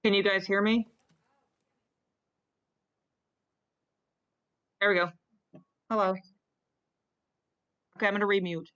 Can you guys hear me? There we go. Hello. Okay, I'm going to remute.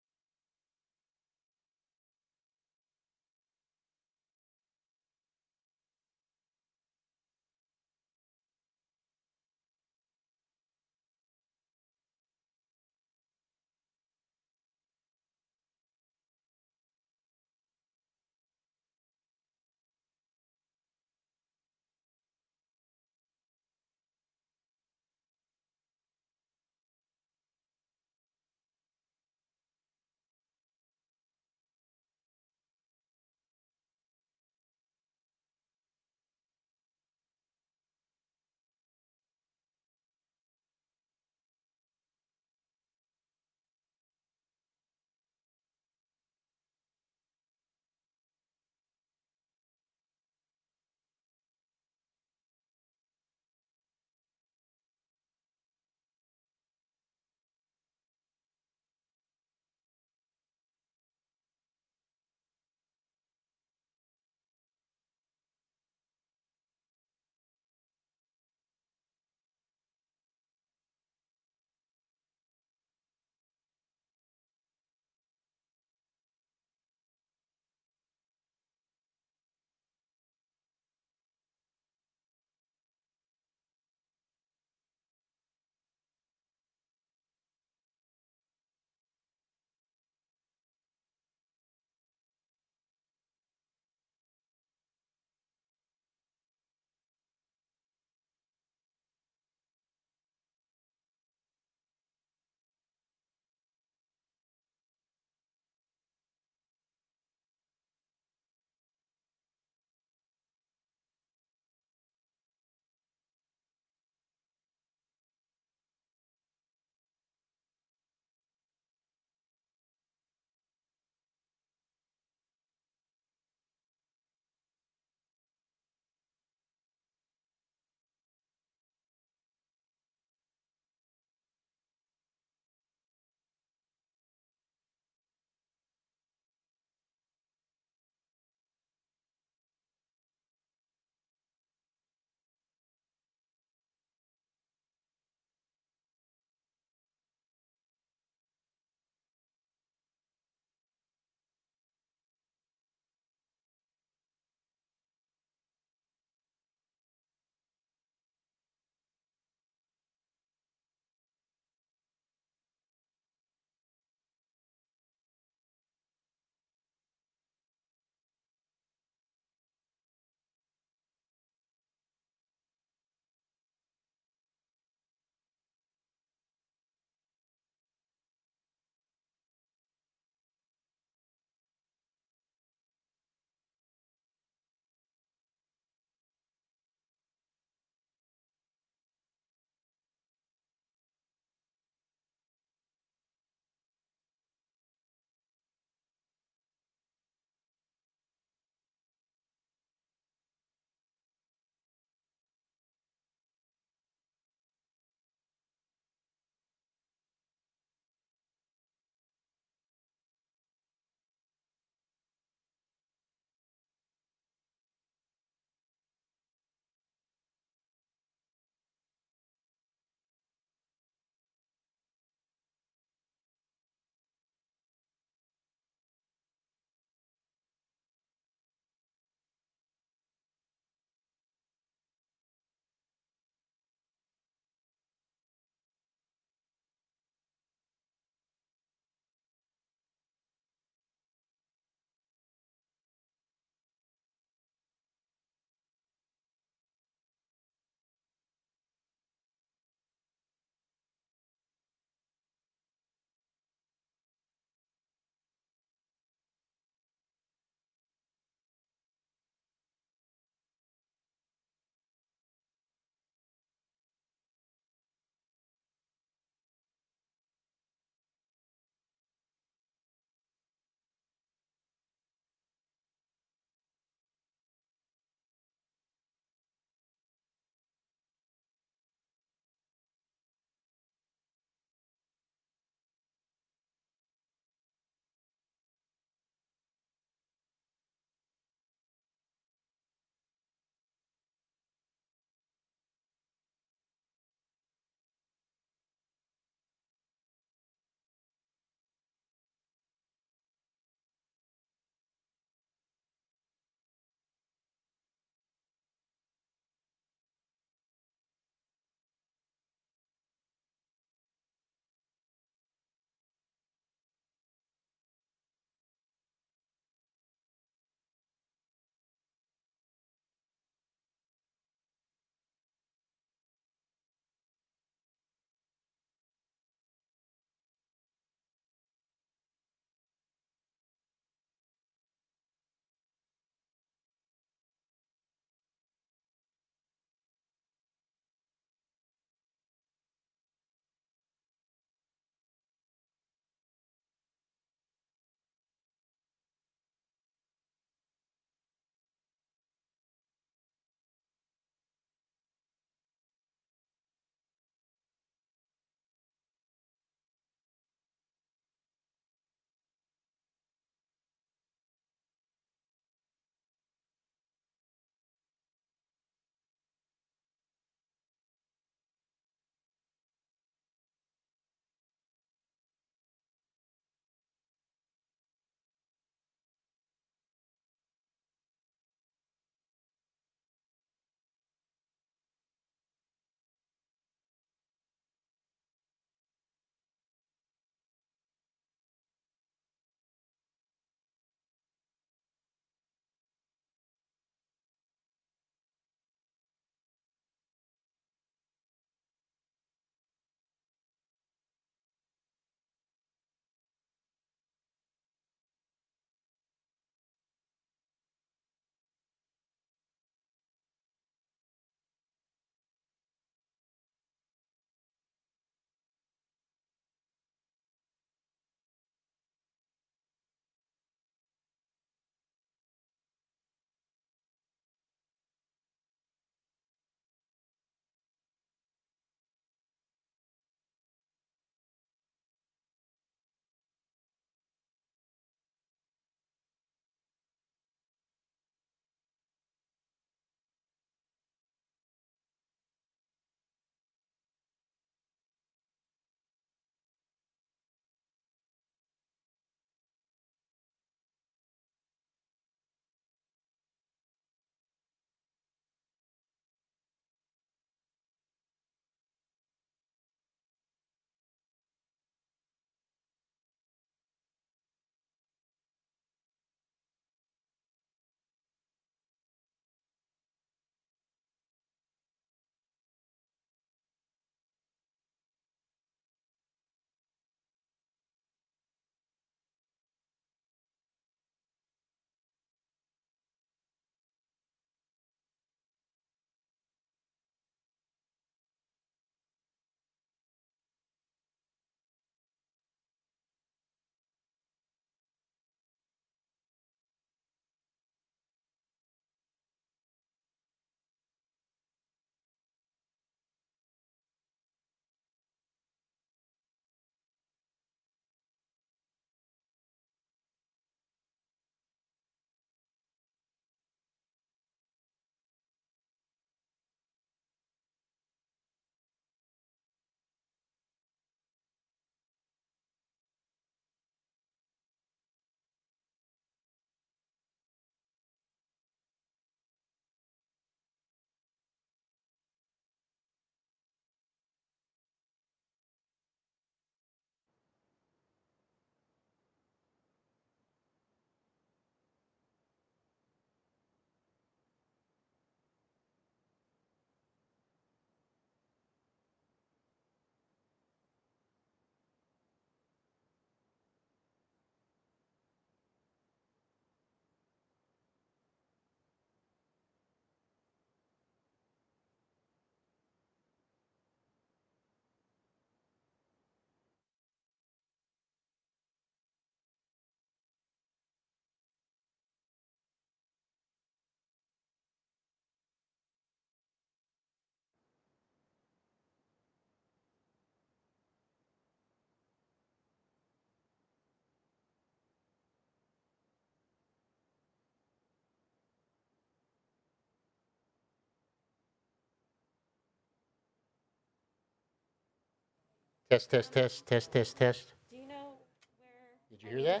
Test, test, test, test, test, test. Do you know where? Did you hear that?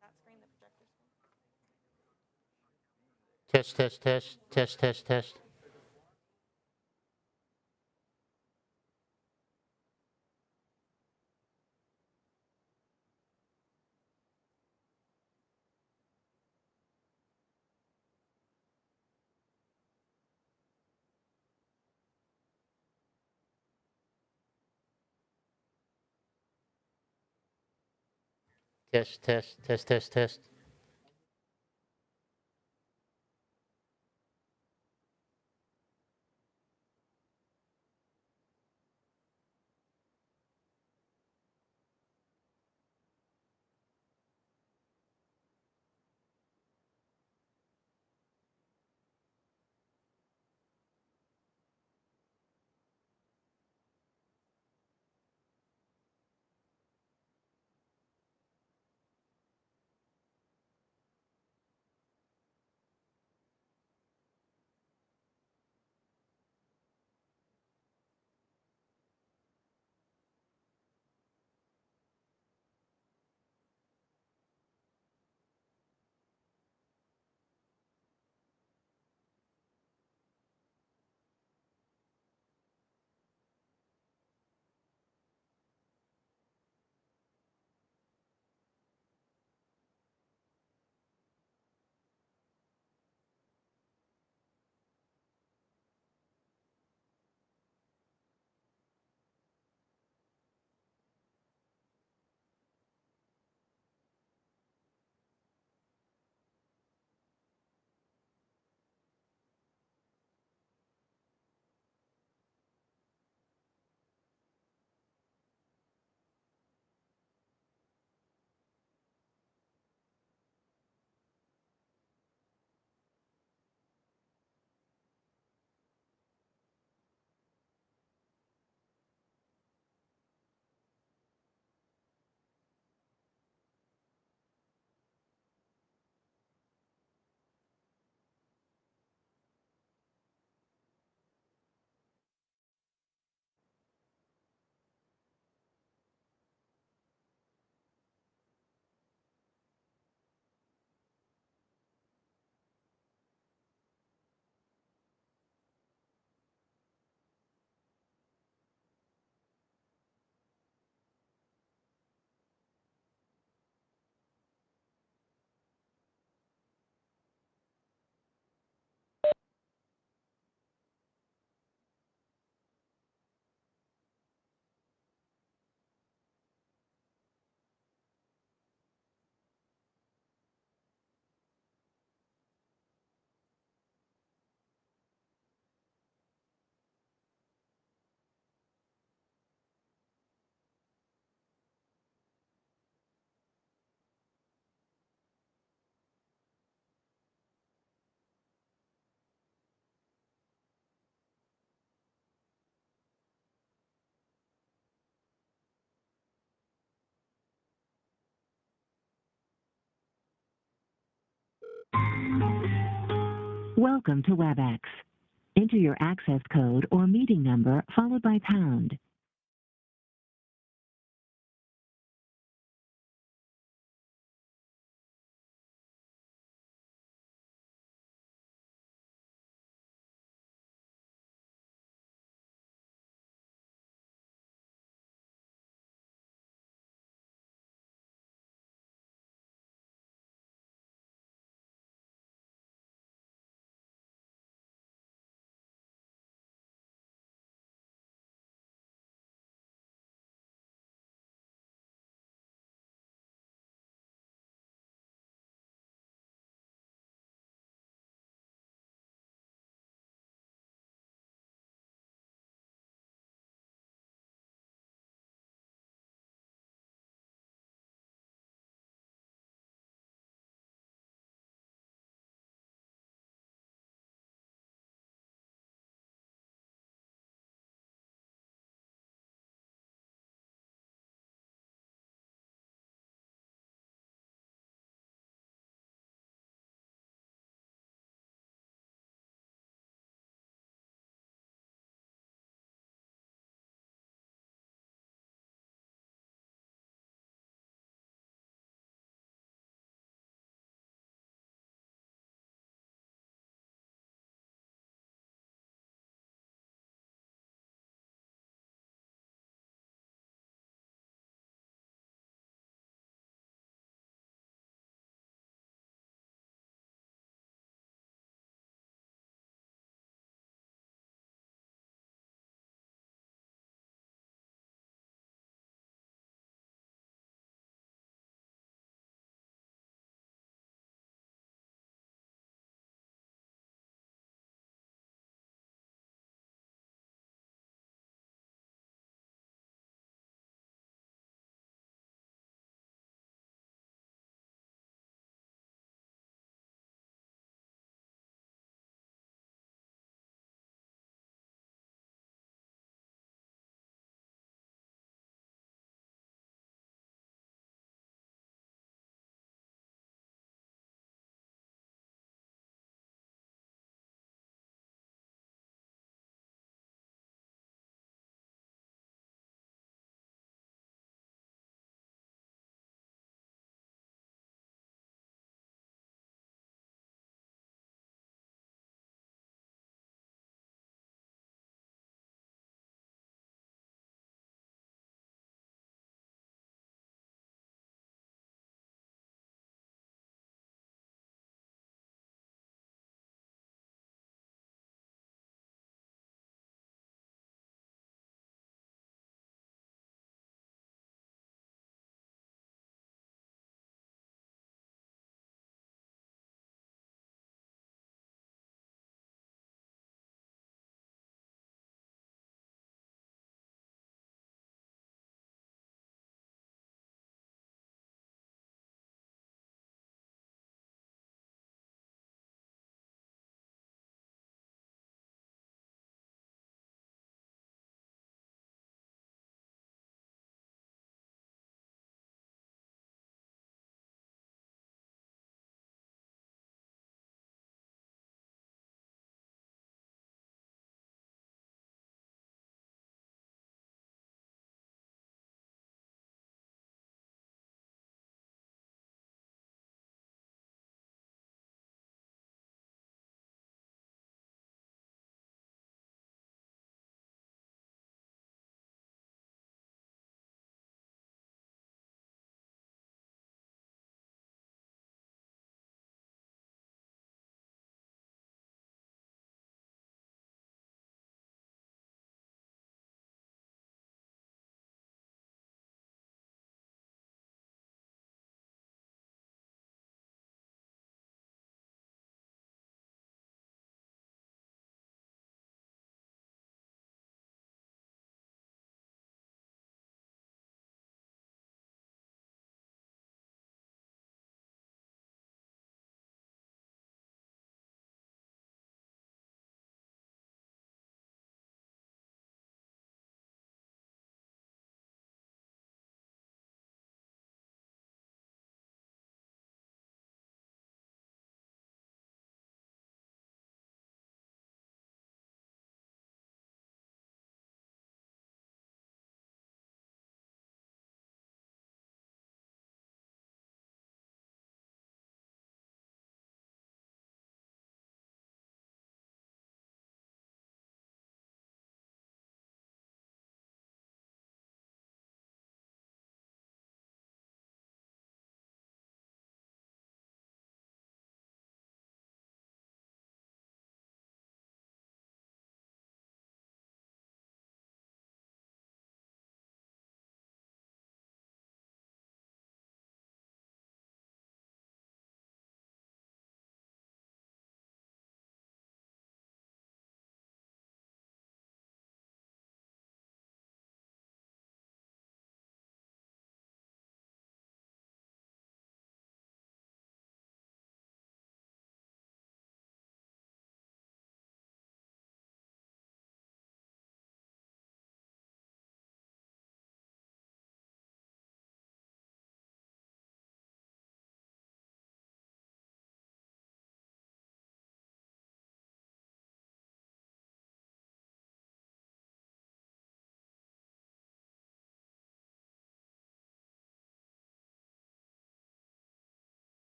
That screen, the projector screen? Test, test, test, test, test, test. Test, test, test, test, test. Welcome to Webex. Enter your access code or meeting number followed by pound.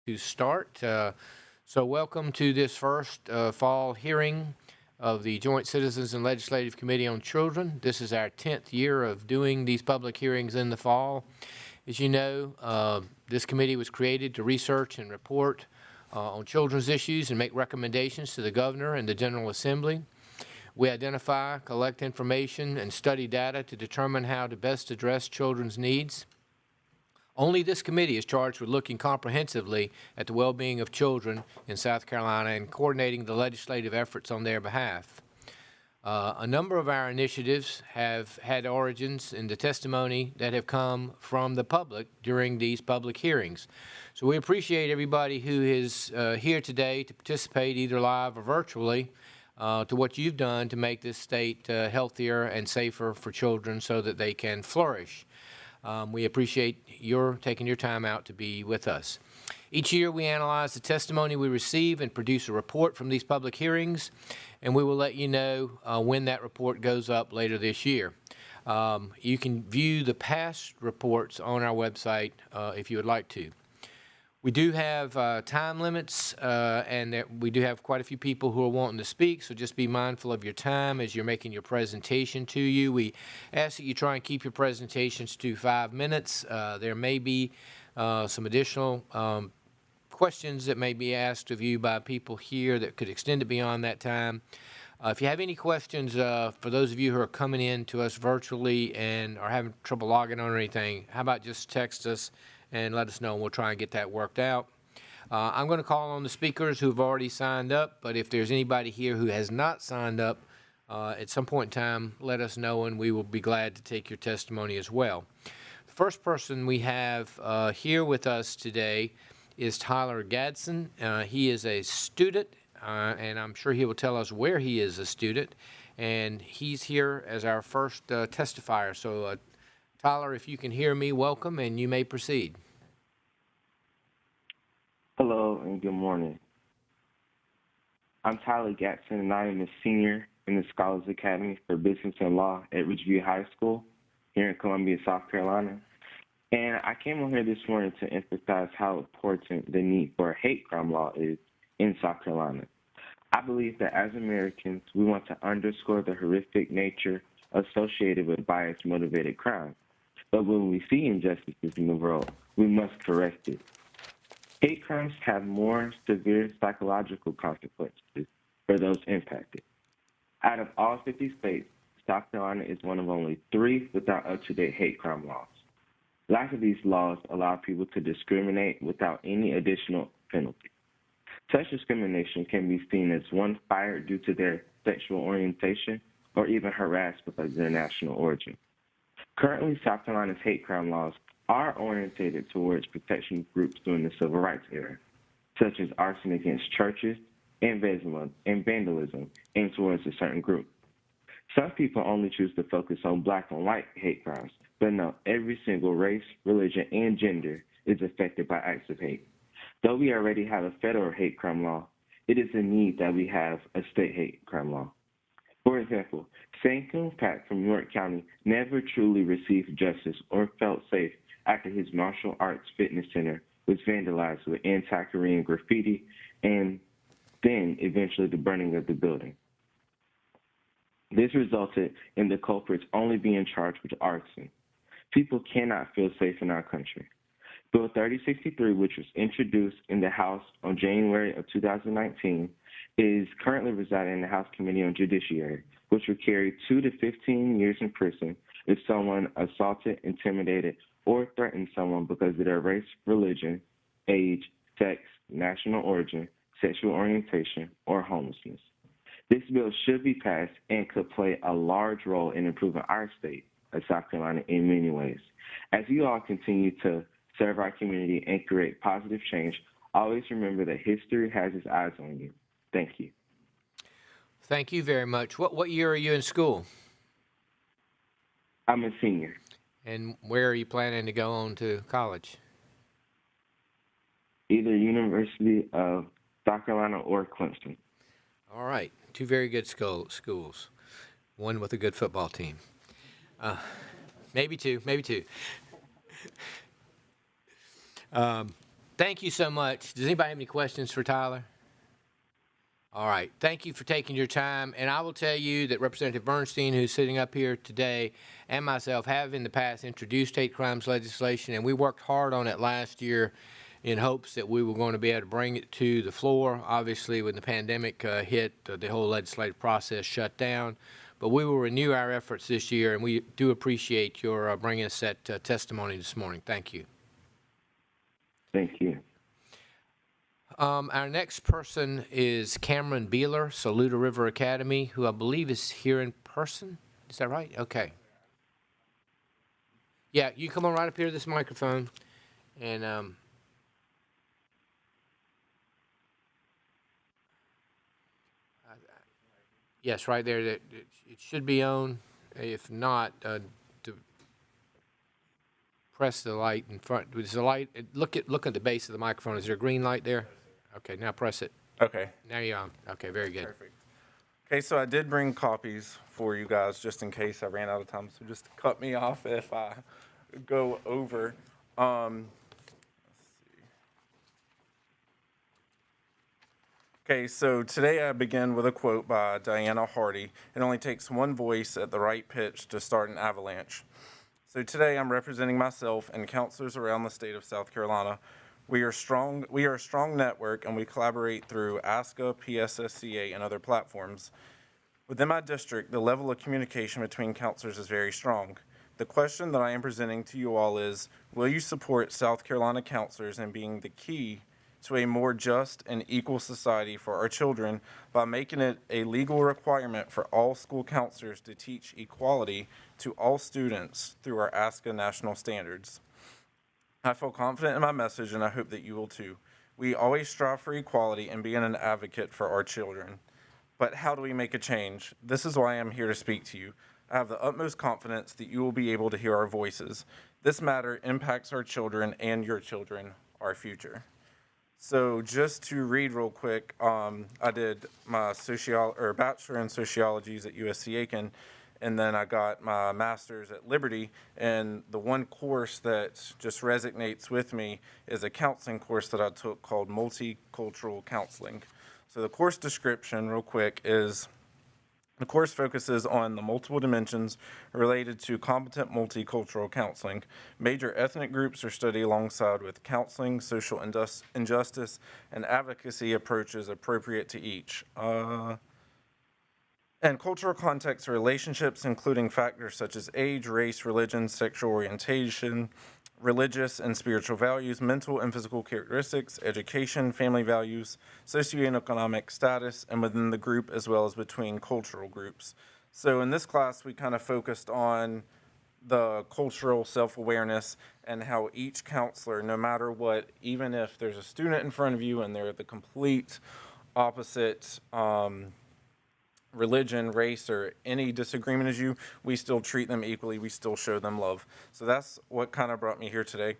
to start. So welcome to this first fall hearing of the Joint Citizens and Legislative Committee on Children. This is our 10th year of doing these public hearings in the fall. As you know, this committee was created to research and report on children's issues and make recommendations to the Governor and the General Assembly. We identify, collect information, and study data to determine how to best address children's needs. Only this committee is charged with looking comprehensively at the well-being of children in South Carolina and coordinating the legislative efforts on their behalf. A number of our initiatives have had origins in the testimony that have come from the public during these public hearings. So we appreciate everybody who is here today to participate either live or virtually to what you've done to make this state healthier and safer for children so that they can flourish. We appreciate your taking your time out to be with us. Each year we analyze the testimony we receive and produce a report from these public hearings, and we will let you know when that report goes up later this year. You can view the past reports on our website if you would like to. We do have time limits, and that we do have quite a few people who are wanting to speak, so just be mindful of your time as you're making your presentation to you. We ask that you try and keep your presentations to 5 minutes. There may be some additional questions that may be asked of you by people here that could extend it beyond that time. If you have any questions, for those of you who are coming in to us virtually and are having trouble logging on or anything, how about just text us and let us know, and we'll try and get that worked out. I'm going to call on the speakers who have already signed up, but if there's anybody here who has not signed up, at some point in time, let us know, and we will be glad to take your testimony as well. The first person we have here with us today is Tyler Gatson. He is a student, and I'm sure he will tell us where he is a student, and he's here as our first testifier. So, Tyler, if you can hear me, welcome, and you may proceed. Hello and good morning. I'm Tyler Gatson, and I am a senior in the Scholars Academy for Business and Law at Ridgeview High School here in Columbia, South Carolina. And I came on here this morning to emphasize how important the need for a hate crime law is in South Carolina. I believe that as Americans, we want to underscore the horrific nature associated with bias-motivated crime. But when we see injustices in the world, we must correct it. Hate crimes have more severe psychological consequences for those impacted. Out of all 50 states, South Carolina is one of only 3 without up-to-date hate crime laws. Lack of these laws allow people to discriminate without any additional penalty. Such discrimination can be seen as one fired due to their sexual orientation or even harassed because of their national origin. Currently, South Carolina's hate crime laws are orientated towards protection of groups during the Civil Rights era, such as arson against churches and vandalism aimed towards a certain group. Some people only choose to focus on black and white hate crimes, but no, every single race, religion, and gender is affected by acts of hate. Though we already have a federal hate crime law, it is a need that we have a state hate crime law. For example, Sankun Pat from York County never truly received justice or felt safe after his martial arts fitness center was vandalized with anti-Korean graffiti and then eventually the burning of the building. This resulted in the culprits only being charged with arson. People cannot feel safe in our country. Bill 3063, which was introduced in the House on January of 2019, is currently residing in the House Committee on Judiciary, which will carry 2 to 15 years in prison if someone assaulted, intimidated, or threatened someone because of their race, religion, age, sex, national origin, sexual orientation, or homelessness. This bill should be passed and could play a large role in improving our state of South Carolina in many ways. As you all continue to serve our community and create positive change, always remember that history has its eyes on you. Thank you. Thank you very much. What year are you in school? I'm a senior. And where are you planning to go on to college? Either University of South Carolina or Clemson. All right. 2 very good schools. One with a good football team. Maybe two. Thank you so much. Does anybody have any questions for Tyler? All right. Thank you for taking your time. And I will tell you that Representative Bernstein, who's sitting up here today, and myself have in the past introduced hate crimes legislation, and we worked hard on it last year in hopes that we were going to be able to bring it to the floor. Obviously, when the pandemic hit, the whole legislative process shut down. But we will renew our efforts this year, and we do appreciate your bringing us that testimony this morning. Thank you. Thank you. Our next person is Cameron Beeler, Saluda River Academy, who I believe is here in person. Is that right? Okay. Yeah, you come on right up here to this microphone, and yes, right there. It should be on. If not, to press the light in front. Is the light? Look at the base of the microphone. Is there a green light there? Okay, now press it. Okay. Now you're on. Okay, very good. Perfect. Okay, so I did bring copies for you guys just in case I ran out of time. So just cut me off if I go over. Let's see. Okay, so today I begin with a quote by Diana Hardy. It only takes one voice at the right pitch to start an avalanche. So today I'm representing myself and counselors around the state of South Carolina. We are a strong network, and we collaborate through ASCA, PSSCA, and other platforms. Within my district, the level of communication between counselors is very strong. The question that I am presenting to you all is, will you support South Carolina counselors in being the key to a more just and equal society for our children by making it a legal requirement for all school counselors to teach equality to all students through our ASCA national standards? I feel confident in my message, and I hope that you will too. We always strive for equality and being an advocate for our children. But how do we make a change? This is why I am here to speak to you. I have the utmost confidence that you will be able to hear our voices. This matter impacts our children and your children, our future. So just to read real quick, I did my bachelor in sociologies at USC Aiken, and then I got my master's at Liberty, and the one course that just resonates with me is a counseling course that I took called Multicultural Counseling. So the course description, real quick, is the course focuses on the multiple dimensions related to competent multicultural counseling. Major ethnic groups are studied alongside with counseling, social injustice, and advocacy approaches appropriate to each. And cultural context of relationships, including factors such as age, race, religion, sexual orientation, religious and spiritual values, mental and physical characteristics, education, family values, socioeconomic status, and within the group as well as between cultural groups. So in this class, we kind of focused on the cultural self-awareness and how each counselor, no matter what, even if there's a student in front of you and they're the complete opposite religion, race, or any disagreement as you, we still treat them equally. We still show them love. So that's what kind of brought me here today.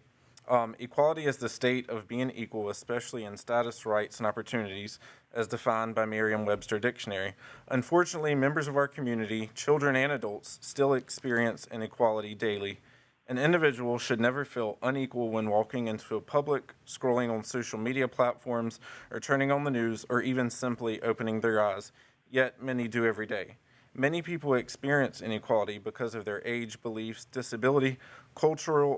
Equality is the state of being equal, especially in status, rights, and opportunities, as defined by Merriam-Webster Dictionary. Unfortunately, members of our community, children and adults, still experience inequality daily. An individual should never feel unequal when walking into a public, scrolling on social media platforms, or turning on the news, or even simply opening their eyes. Yet many do every day. Many people experience inequality because of their age, beliefs, disability, cultural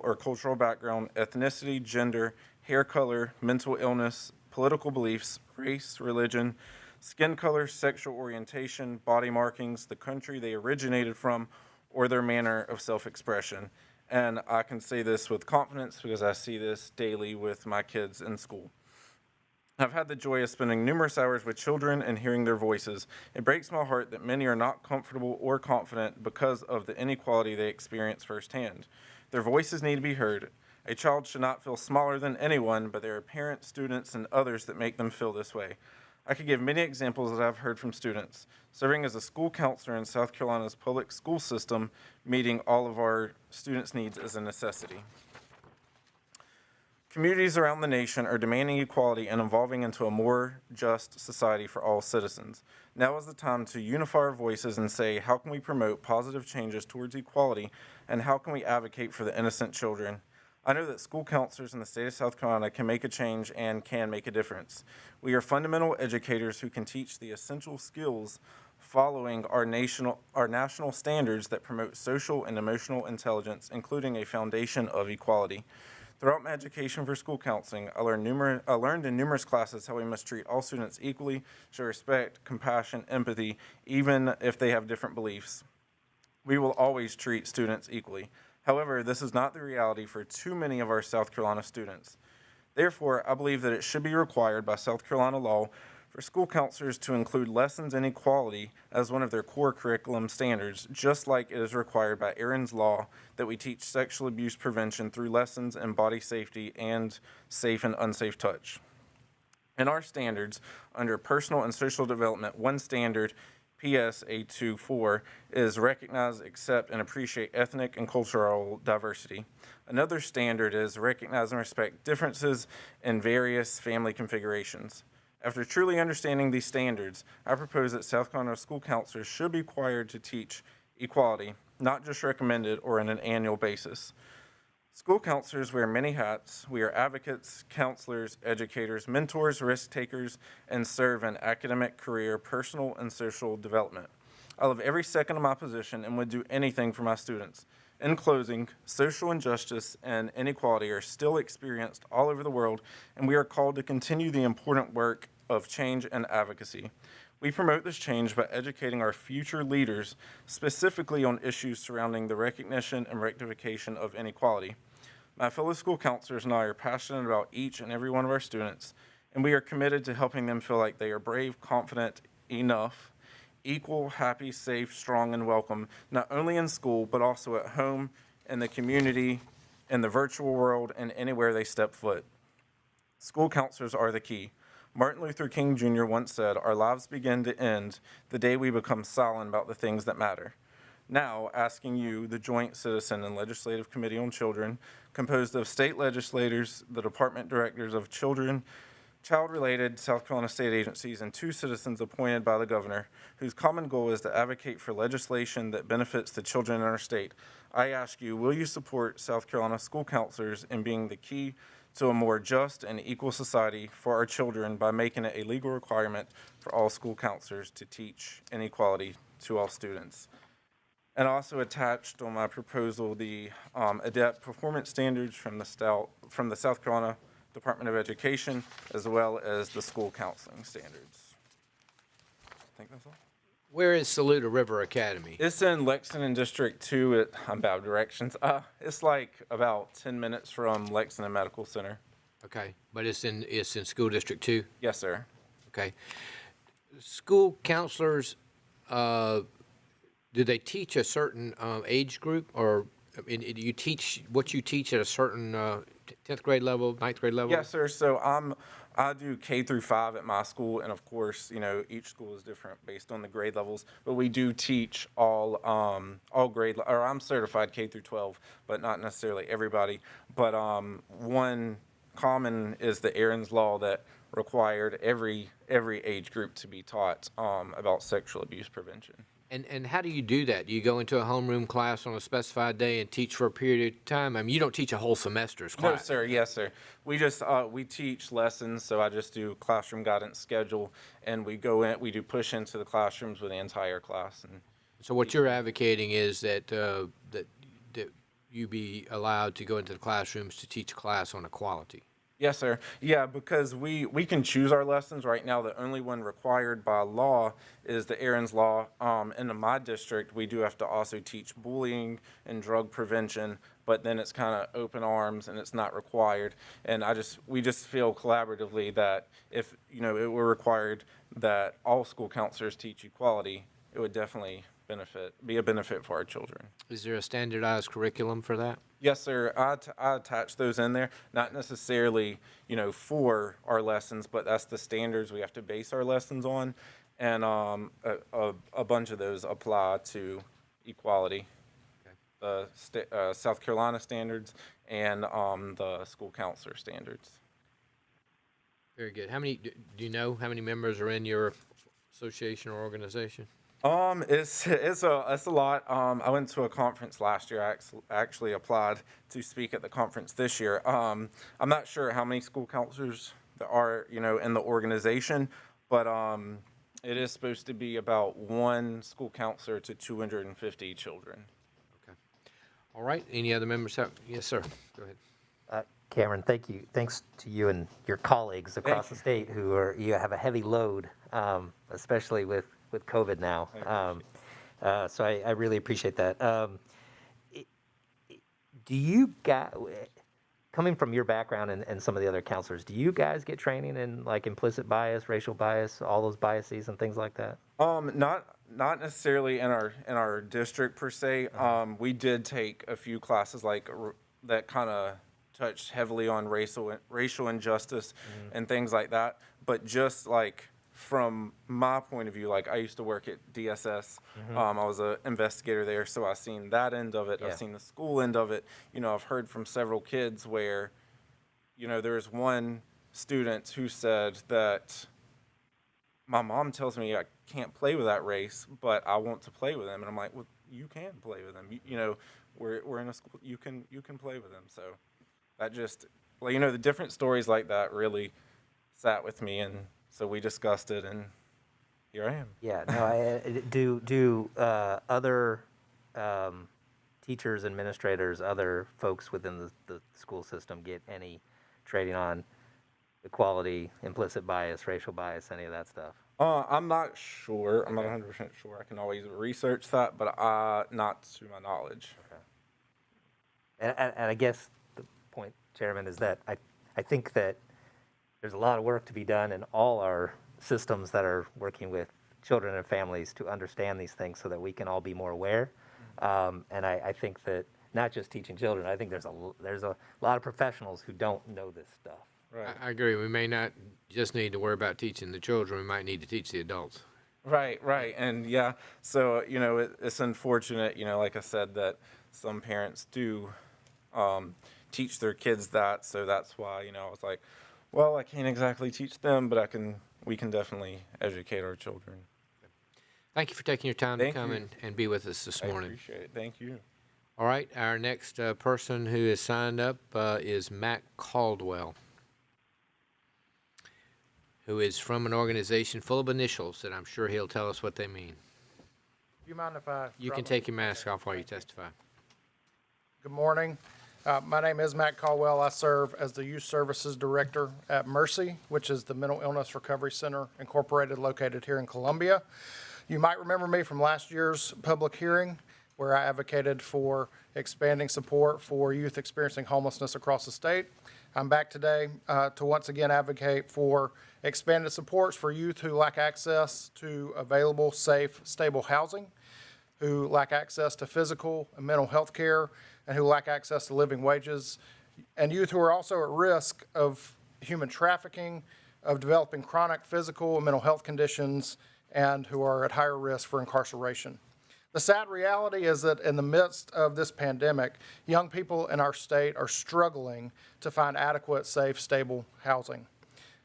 background, ethnicity, gender, hair color, mental illness, political beliefs, race, religion, skin color, sexual orientation, body markings, the country they originated from, or their manner of self-expression. And I can say this with confidence because I see this daily with my kids in school. I've had the joy of spending numerous hours with children and hearing their voices. It breaks my heart that many are not comfortable or confident because of the inequality they experience firsthand. Their voices need to be heard. A child should not feel smaller than anyone, but there are parents, students, and others that make them feel this way. I could give many examples that I've heard from students. Serving as a school counselor in South Carolina's public school system, meeting all of our students' needs is a necessity. Communities around the nation are demanding equality and evolving into a more just society for all citizens. Now is the time to unify our voices and say, how can we promote positive changes towards equality, and how can we advocate for the innocent children? I know that school counselors in the state of South Carolina can make a change and can make a difference. We are fundamental educators who can teach the essential skills following our national standards that promote social and emotional intelligence, including a foundation of equality. Throughout my education for school counseling, I learned in numerous classes how we must treat all students equally, show respect, compassion, empathy, even if they have different beliefs. We will always treat students equally. However, this is not the reality for too many of our South Carolina students. Therefore, I believe that it should be required by South Carolina law for school counselors to include lessons in equality as one of their core curriculum standards, just like it is required by Aaron's Law that we teach sexual abuse prevention through lessons in body safety and safe and unsafe touch. In our standards, under personal and social development, one standard, PS 824, is recognize, accept, and appreciate ethnic and cultural diversity. Another standard is recognize and respect differences in various family configurations. After truly understanding these standards, I propose that South Carolina school counselors should be required to teach equality, not just recommended or on an annual basis. School counselors wear many hats. We are advocates, counselors, educators, mentors, risk takers, and serve in academic, career, personal, and social development. I love every second of my position and would do anything for my students. In closing, social injustice and inequality are still experienced all over the world, and we are called to continue the important work of change and advocacy. We promote this change by educating our future leaders, specifically on issues surrounding the recognition and rectification of inequality. My fellow school counselors and I are passionate about each and every one of our students, and we are committed to helping them feel like they are brave, confident, enough, equal, happy, safe, strong, and welcome, not only in school, but also at home, in the community, in the virtual world, and anywhere they step foot. School counselors are the key. Martin Luther King Jr. once said, "Our lives begin to end the day we become silent about the things that matter." Now, asking you, the Joint Citizen and Legislative Committee on Children, composed of state legislators, the Department Directors of Children, child-related South Carolina state agencies, and 2 citizens appointed by the governor, whose common goal is to advocate for legislation that benefits the children in our state. I ask you, will you support South Carolina school counselors in being the key to a more just and equal society for our children by making it a legal requirement for all school counselors to teach inequality to all students? And also attached on my proposal, the ADEPT performance standards from the South Carolina Department of Education, as well as the school counseling standards. I think that's all. Where is Saluda River Academy? It's in Lexington District 2. I'm bad directions. It's like about 10 minutes from Lexington Medical Center. Okay, but it's in School District 2? Yes, sir. Okay. School counselors, do they teach a certain age group, or do you teach what you teach at a certain 10th grade level, 9th grade level? Yes, sir. So I do K through 5 at my school, and of course, each school is different based on the grade levels. But we do teach all grade, or I'm certified K through 12, but not necessarily everybody. But one common is the Aaron's Law that required every age group to be taught about sexual abuse prevention. And how do you do that? Do you go into a homeroom class on a specified day and teach for a period of time? I mean, you don't teach a whole semester's class. No, sir. Yes, sir. We just we teach lessons, so I just do classroom guidance schedule, and we go in. We do push into the classrooms with the entire class. And So what you're advocating is that that you be allowed to go into the classrooms to teach a class on equality. yes, sir. Yeah, because we can choose our lessons. Right now, the only one required by law is the Aaron's Law. In my district, we do have to also teach bullying and drug prevention, but then it's kind of open arms and it's not required. And we just feel collaboratively that if it were required that all school counselors teach equality, it would definitely be a benefit for our children. Is there a standardized curriculum for that? Yes, sir. I attach those in there, not necessarily, for our lessons, but that's the standards we have to base our lessons on, and a bunch of those apply to equality, the South Carolina standards and the school counselor standards. Very good. Do you know how many members are in your association or organization? It's a lot. I went to a conference last year. I actually applied to speak at the conference this year. I'm not sure how many school counselors there are, in the organization, but it is supposed to be about one school counselor to 250 children. All right, any other members have? Yes, sir. Go ahead. Cameron, thank you. Thanks to you and your colleagues across the state you have a heavy load, especially with COVID now. So I really appreciate that. Do you guys, coming from your background and some of the other counselors, do you guys get training in like implicit bias, racial bias, all those biases and things like that? Not necessarily in our district per se. We did take a few classes that kind of touched heavily on racial injustice and things like that. But just like from my point of view, like I used to work at DSS. I was an investigator there, so I've seen that end of it. Yeah. I've seen the school end of it. I've heard from several kids where, there's one student who said that my mom tells me I can't play with that race, but I want to play with them. And I'm like, well, you can play with them. We're in a school. You can play with them. So that just, the different stories like that really sat with me, and so we discussed it, and here I am. Yeah. No. Do other teachers, administrators, other folks within the school system get any training on equality, implicit bias, racial bias, any of that stuff? I'm not sure. I'm not 100% sure. I can always research that, but not to my knowledge. Okay. And I guess the point, Chairman, is that I think that there's a lot of work to be done in all our systems that are working with children and families to understand these things so that we can all be more aware. And I think that not just teaching children, I think there's a lot of professionals who don't know this stuff. Right. I agree. We may not just need to worry about teaching the children. We might need to teach the adults. Right. And yeah, so, it's unfortunate, like I said, that some parents do teach their kids that. So that's why, I was like, well, I can't exactly teach them, but we can definitely educate our children. Thank you for taking your time Thank to come you. and be with us this I morning. appreciate it. Thank you. All right, our next person who is signed up is Matt Caldwell, who is from an organization full of initials that I'm sure he'll tell us what they mean. Do you mind if I? You drop can my- take your mask off while you testify. Good morning. My name is Matt Caldwell. I serve as the Youth Services Director at Mercy, which is the Mental Illness Recovery Center Incorporated located here in Columbia. You might remember me from last year's public hearing where I advocated for expanding support for youth experiencing homelessness across the state. I'm back today to once again advocate for expanded supports for youth who lack access to available, safe, stable housing, who lack access to physical and mental health care, and who lack access to living wages, and youth who are also at risk of human trafficking, of developing chronic physical and mental health conditions, and who are at higher risk for incarceration. The sad reality is that in the midst of this pandemic, young people in our state are struggling to find adequate, safe, stable housing.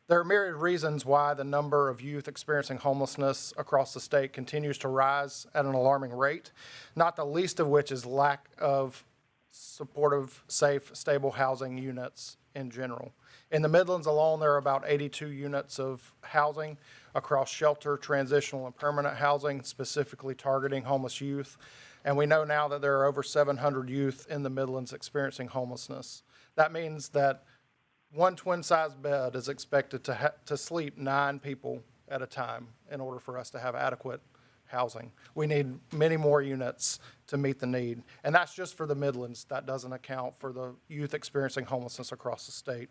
There are myriad reasons why the number of youth experiencing homelessness across the state continues to rise at an alarming rate, not the least of which is lack of supportive, safe, stable housing units in general. In the Midlands alone, there are about 82 units of housing across shelter, transitional, and permanent housing, specifically targeting homeless youth. And we know now that there are over 700 youth in the Midlands experiencing homelessness. That means that one twin-size bed is expected to sleep 9 people at a time in order for us to have adequate housing. We need many more units to meet the need. And that's just for the Midlands. That doesn't account for the youth experiencing homelessness across the state.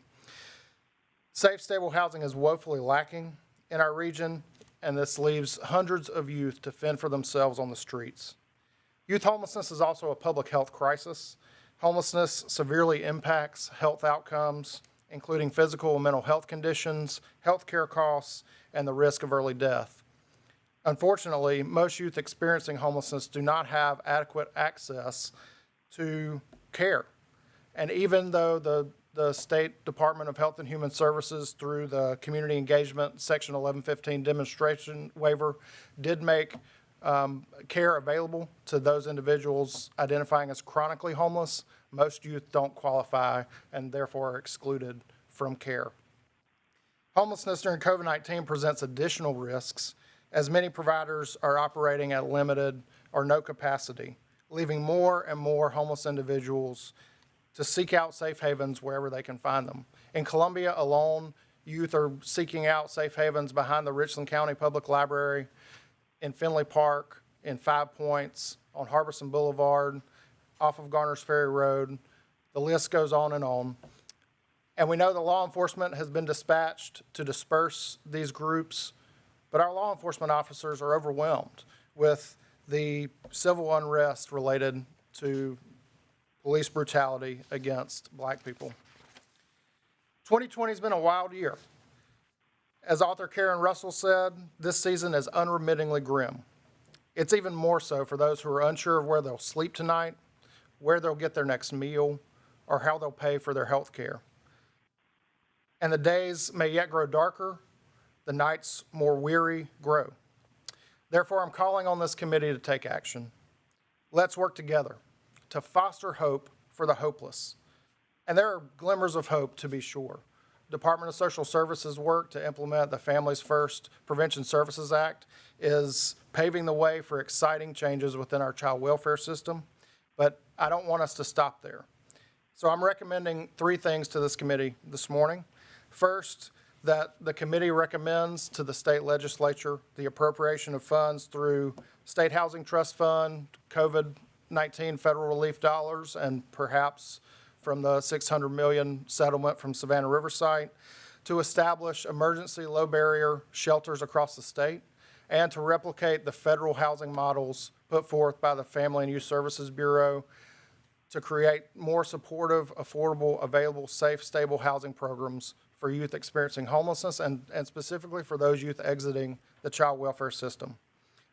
Safe, stable housing is woefully lacking in our region, and this leaves hundreds of youth to fend for themselves on the streets. Youth homelessness is also a public health crisis. Homelessness severely impacts health outcomes, including physical and mental health conditions, health care costs, and the risk of early death. Unfortunately, most youth experiencing homelessness do not have adequate access to care. And even though the State Department of Health and Human Services, through the Community Engagement Section 1115 demonstration waiver, did make care available to those individuals identifying as chronically homeless, most youth don't qualify and therefore are excluded from care. Homelessness during COVID-19 presents additional risks as many providers are operating at limited or no capacity, leaving more and more homeless individuals to seek out safe havens wherever they can find them. In Columbia alone, youth are seeking out safe havens behind the Richland County Public Library, in Finley Park, in 5 Points, on Harbison Boulevard, off of Garner's Ferry Road. The list goes on and on. And we know the law enforcement has been dispatched to disperse these groups, but our law enforcement officers are overwhelmed with the civil unrest related to police brutality against black people. 2020 has been a wild year. As author Karen Russell said, this season is unremittingly grim. It's even more so for those who are unsure of where they'll sleep tonight, where they'll get their next meal, or how they'll pay for their health care. And the days may yet grow darker, the nights more weary grow. Therefore, I'm calling on this committee to take action. Let's work together to foster hope for the hopeless. And there are glimmers of hope, to be sure. Department of Social Services work to implement the Families First Prevention Services Act is paving the way for exciting changes within our child welfare system, but I don't want us to stop there. So I'm recommending 3 things to this committee this morning. First, that the committee recommends to the state legislature the appropriation of funds through State Housing Trust Fund, COVID-19 federal relief dollars, and perhaps from the $600 million settlement from Savannah Riverside to establish emergency low-barrier shelters across the state and to replicate the federal housing models put forth by the Family and Youth Services Bureau to create more supportive, affordable, available, safe, stable housing programs for youth experiencing homelessness and specifically for those youth exiting the child welfare system.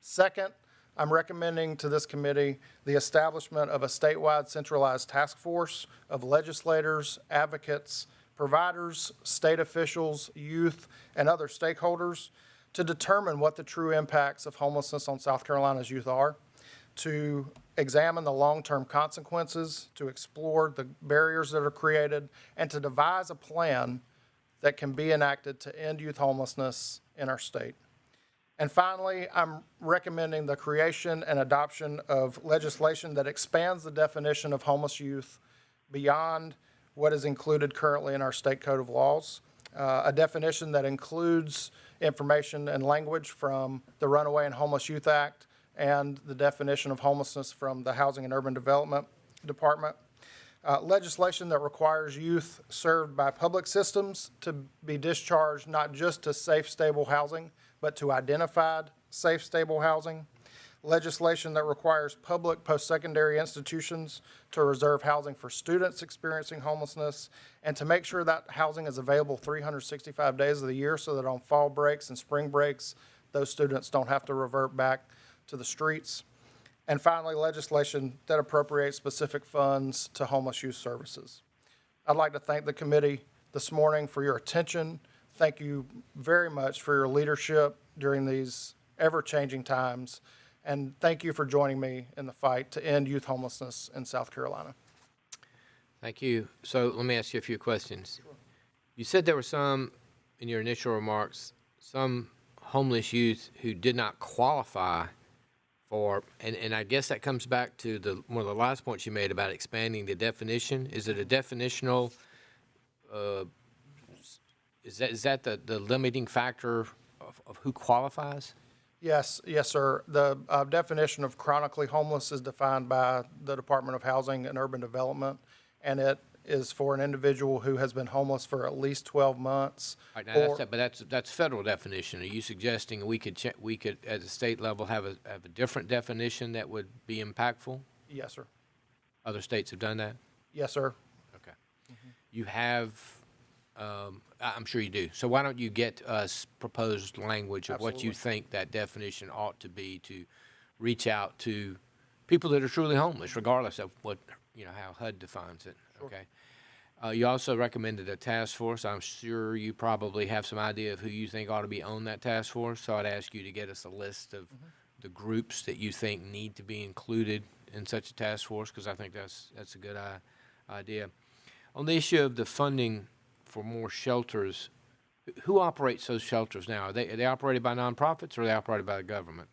Second, I'm recommending to this committee the establishment of a statewide centralized task force of legislators, advocates, providers, state officials, youth, and other stakeholders to determine what the true impacts of homelessness on South Carolina's youth are, to examine the long-term consequences, to explore the barriers that are created, and to devise a plan that can be enacted to end youth homelessness in our state. And finally, I'm recommending the creation and adoption of legislation that expands the definition of homeless youth beyond what is included currently in our state code of laws, a definition that includes information and language from the Runaway and Homeless Youth Act and the definition of homelessness from the Housing and Urban Development Department. Legislation that requires youth served by public systems to be discharged not just to safe, stable housing, but to identified safe, stable housing. Legislation that requires public post-secondary institutions to reserve housing for students experiencing homelessness and to make sure that housing is available 365 days of the year so that on fall breaks and spring breaks, those students don't have to revert back to the streets. And finally, legislation that appropriates specific funds to homeless youth services. I'd like to thank the committee this morning for your attention. Thank you very much for your leadership during these ever-changing times. And thank you for joining me in the fight to end youth homelessness in South Carolina. Thank you. So let me ask you a few questions. Sure. You said there were some, in your initial remarks, some homeless youth who did not qualify for, and I guess that comes back to one of the last points you made about expanding the definition. Is it a definitional, is that the limiting factor of who qualifies? Yes, sir. The definition of chronically homeless is defined by the Department of Housing and Urban Development, and it is for an individual who has been homeless for at least 12 months. All right, now that's federal definition. Are you suggesting we could at the state level have a different definition that would be impactful? Yes, sir. Other states have done that? Yes, sir. Okay. Mm-hmm. You have, I'm sure you do. So why don't you get us proposed language of Absolutely. what you think that definition ought to be to reach out to people that are truly homeless, regardless of what, how HUD defines it. Sure. Okay. You also recommended a task force. I'm sure you probably have some idea of who you think ought to be on that task force. So I'd ask you to get us a list of the groups that you think need to be included in such a task force? Because I think that's a good idea. On the issue of the funding for more shelters, who operates those shelters now? Are they operated by nonprofits or are they operated by the government?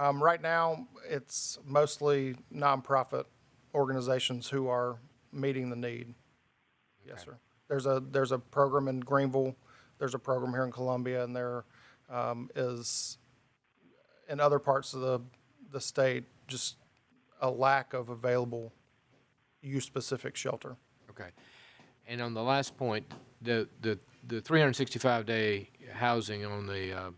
Right now, it's mostly nonprofit organizations who are meeting the need. Yes, sir. There's a program in Greenville, there's a program here in Columbia, and there is in other parts of the state just a lack of available youth-specific shelter. Okay. And on the last point, the 365-day housing on the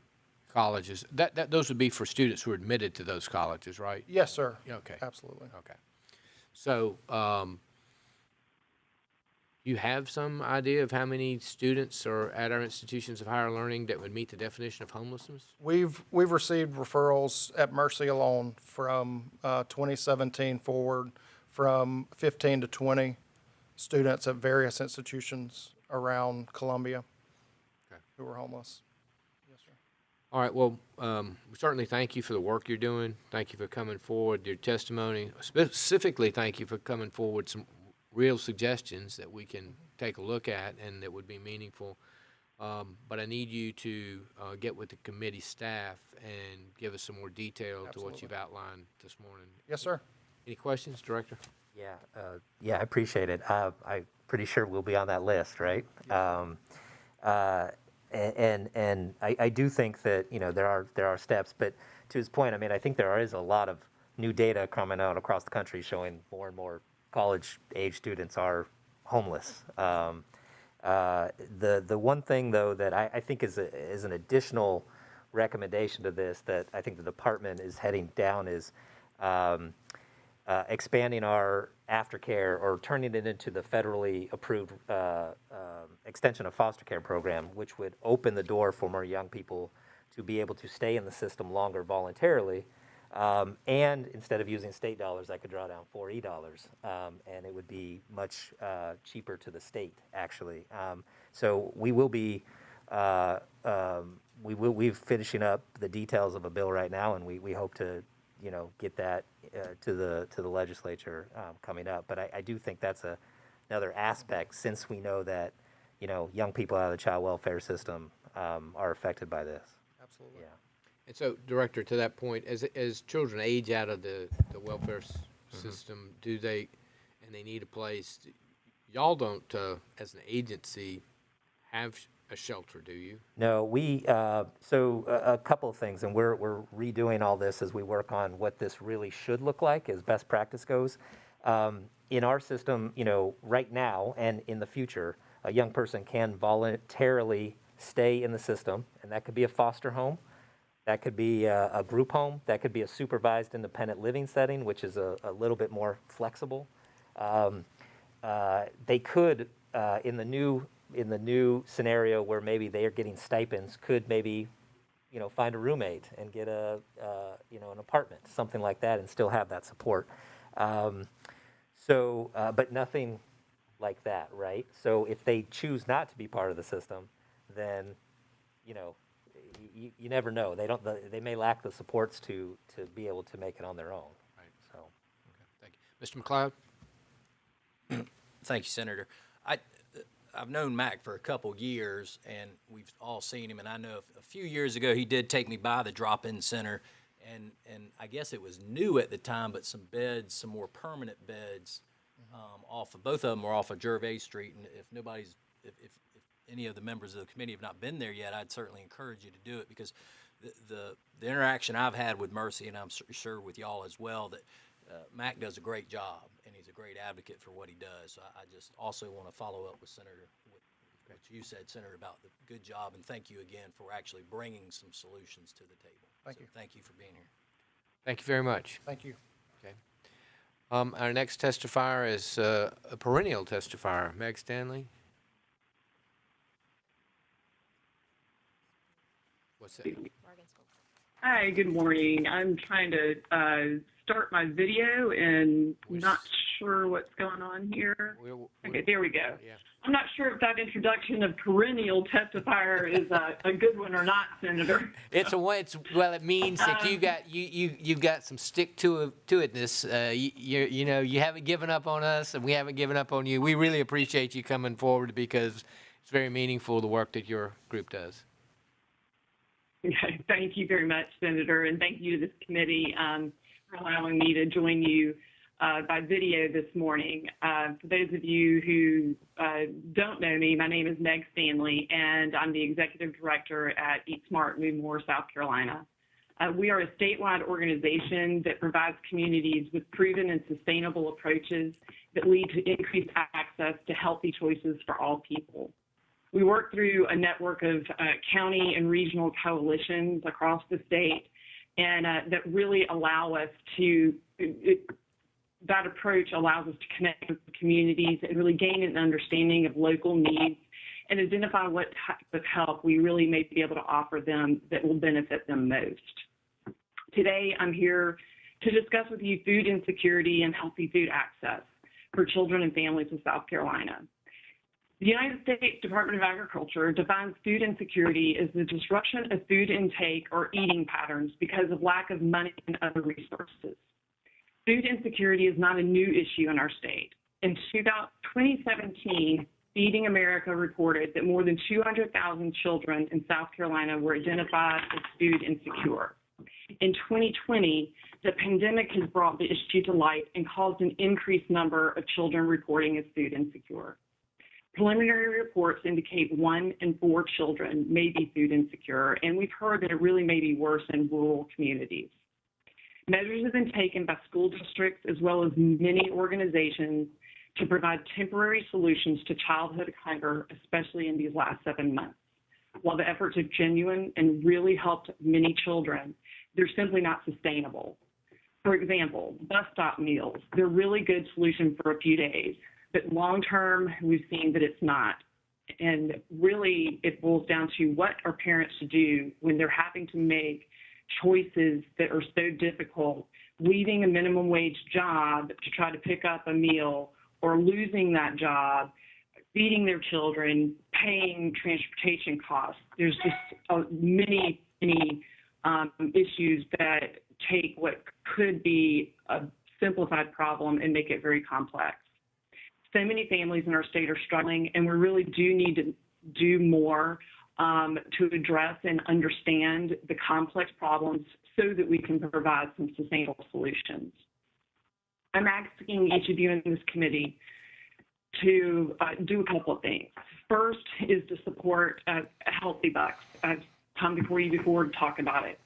colleges, those would be for students who are admitted to those colleges, right? Yes, sir. Okay. Absolutely. Okay. So, you have some idea of how many students are at our institutions of higher learning that would meet the definition of homelessness? We've received referrals at Mercy alone from 2017 forward, from 15 to 20 students at various institutions around Columbia who are homeless. Yes, sir. All right, well, we certainly thank you for the work you're doing. Thank you for coming forward, your testimony. Specifically, thank you for coming forward some real suggestions that we can take a look at and that would be meaningful. But I need you to get with the committee staff and give us some more detail to what you've outlined this morning. Yes, sir. Any questions, Director? Yeah, I appreciate it. I'm pretty sure we'll be on that list, right? And I do think that, you know, there are steps, but to his point, I mean, I think there is a lot of new data coming out across the country showing more and more college-age students are homeless. The one thing, though, that I think is an additional recommendation to this that I think the department is heading down is expanding our aftercare or turning it into the federally approved extension of foster care program, which would open the door for more young people to be able to stay in the system longer voluntarily. And instead of using state dollars, I could draw down $4 dollars, and it would be much cheaper to the state, actually. So we will be we're finishing up the details of a bill right now, and we hope to, you know, get that to the legislature coming up. But I do think that's another aspect, since we know that, you know, young people out of the child welfare system are affected by this. Absolutely. Yeah. And so, Director, to that point, as children age out of the welfare system, do they, and they need a place, y'all don't, as an agency, have a shelter, do you? No, we, so a couple of things, and we're redoing all this as we work on what this really should look like as best practice goes. In our system, you know, right now and in the future, a young person can voluntarily stay in the system, and that could be a foster home. That could be a group home. That could be a supervised independent living setting, which is a little bit more flexible. They could, in the new scenario where maybe they are getting stipends, could maybe, you know, find a roommate and get an apartment, something like that, and still have that support. But nothing like that, right? So if they choose not to be part of the system, then, you know, you never know. They may lack the supports to be able to make it on their own. Right. So, okay, thank you, Mr. McLeod. Thank you, Senator. I've known Mac for a couple years, and we've all seen him. And I know a few years ago he did take me by the drop-in center, and I guess it was new at the time, but some beds, some more permanent beds, off of both of them were off of Gervais Street. And if any of the members of the committee have not been there yet, I'd certainly encourage you to do it, because the interaction I've had with Mercy, and I'm sure with y'all as well, that Mac does a great job, and he's a great advocate for what he does. So I just also want to follow up with Senator, what you said, Senator, about the good job, and thank you again for actually bringing some solutions to the table. Thank you. Thank you for being here. Thank you very much. Thank you. Okay. Our next testifier is a perennial testifier, Meg Stanley. What's that? Hi, good morning. I'm trying to start my video and not sure what's going on here. We'll- Okay, there we go. Yeah. I'm not sure if that introduction of perennial testifier is a good one or not, Senator. It's a way. Well, it means that you've got some stick to itness. You haven't given up on us, and we haven't given up on you. We really appreciate you coming forward because it's very meaningful, the work that your group does. Okay, thank you very much, Senator, and thank you to this committee for allowing me to join you by video this morning. For those of you who don't know me, my name is Meg Stanley, and I'm the Executive Director at Eat Smart, Move More, South Carolina. We are a statewide organization that provides communities with proven and sustainable approaches that lead to increased access to healthy choices for all people. We work through a network of county and regional coalitions across the state, and that really allow us to, that approach allows us to connect with the communities and really gain an understanding of local needs and identify what type of help we really may be able to offer them that will benefit them most. Today, I'm here to discuss with you food insecurity and healthy food access for children and families in South Carolina. The United States Department of Agriculture defines food insecurity as the disruption of food intake or eating patterns because of lack of money and other resources. Food insecurity is not a new issue in our state. In 2017, Feeding America reported that more than 200,000 children in South Carolina were identified as food insecure. In 2020, the pandemic has brought the issue to light and caused an increased number of children reporting as food insecure. Preliminary reports indicate 1 in 4 children may be food insecure, and we've heard that it really may be worse in rural communities. Measures have been taken by school districts as well as many organizations to provide temporary solutions to childhood hunger, especially in these last 7 months. While the efforts are genuine and really helped many children, they're simply not sustainable. For example, bus stop meals, they're a really good solution for a few days. But long-term, we've seen that it's not. And really, it boils down to what are parents to do when they're having to make choices that are so difficult, leaving a minimum wage job to try to pick up a meal or losing that job, feeding their children, paying transportation costs. There's just many issues that take what could be a simplified problem and make it very complex. So many families in our state are struggling, and we really do need to do more to address and understand the complex problems so that we can provide some sustainable solutions. I'm asking each of you in this committee to do a couple of things. First is to support Healthy Bucks. I've come before you before to talk about it.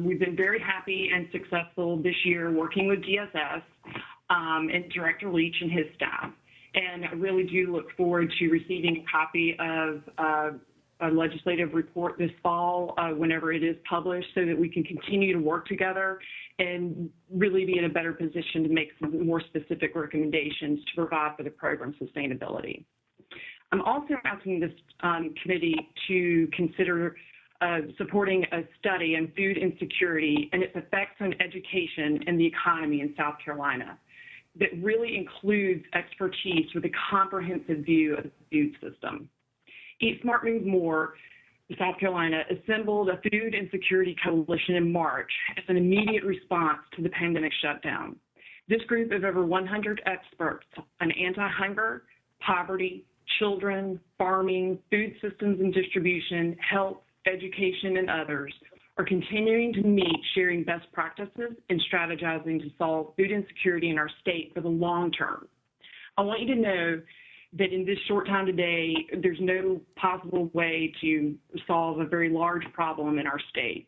We've been very happy and successful this year working with DSS and Director Leach and his staff. And I really do look forward to receiving a copy of a legislative report this fall whenever it is published so that we can continue to work together and really be in a better position to make some more specific recommendations to provide for the program sustainability. I'm also asking this committee to consider supporting a study on food insecurity and its effects on education and the economy in South Carolina that really includes expertise with a comprehensive view of the food system. Eat Smart Move More, South Carolina, assembled a food insecurity coalition in March as an immediate response to the pandemic shutdown. This group of over 100 experts on anti-hunger, poverty, children, farming, food systems and distribution, health, education, and others are continuing to meet, sharing best practices and strategizing to solve food insecurity in our state for the long term. I want you to know that in this short time today, there's no possible way to solve a very large problem in our state.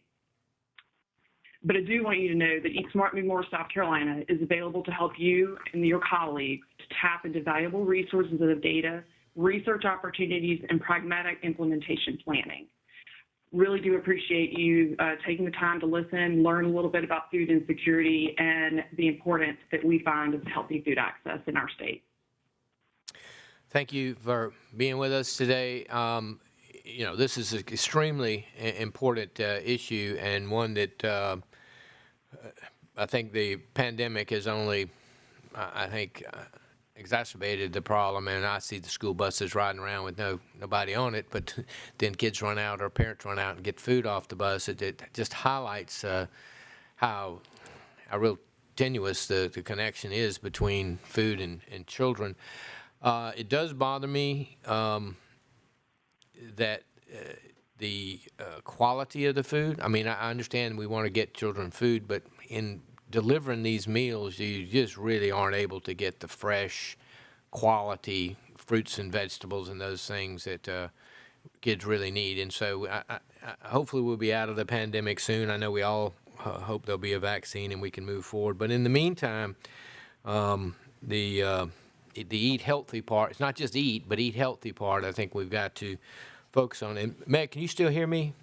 But I do want you to know that Eat Smart Move More South Carolina is available to help you and your colleagues to tap into valuable resources of data, research opportunities, and pragmatic implementation planning. Really do appreciate you taking the time to listen, learn a little bit about food insecurity and the importance that we find of healthy food access in our state. Thank you for being with us today. You know, this is an extremely important issue and one that I think the pandemic has only I think, exacerbated the problem, and I see the school buses riding around with nobody on it, but then kids run out or parents run out and get food off the bus. It just highlights how real tenuous the connection is between food and children. It does bother me that the quality of the food. I mean, I understand we want to get children food, but in delivering these meals, you just really aren't able to get the fresh quality fruits and vegetables and those things that kids really need. And so hopefully we'll be out of the pandemic soon. I know we all hope there'll be a vaccine and we can move forward. But in the meantime, the eat healthy part, it's not just eat, but eat healthy part, I think we've got to focus on. And Meg, can you still hear me?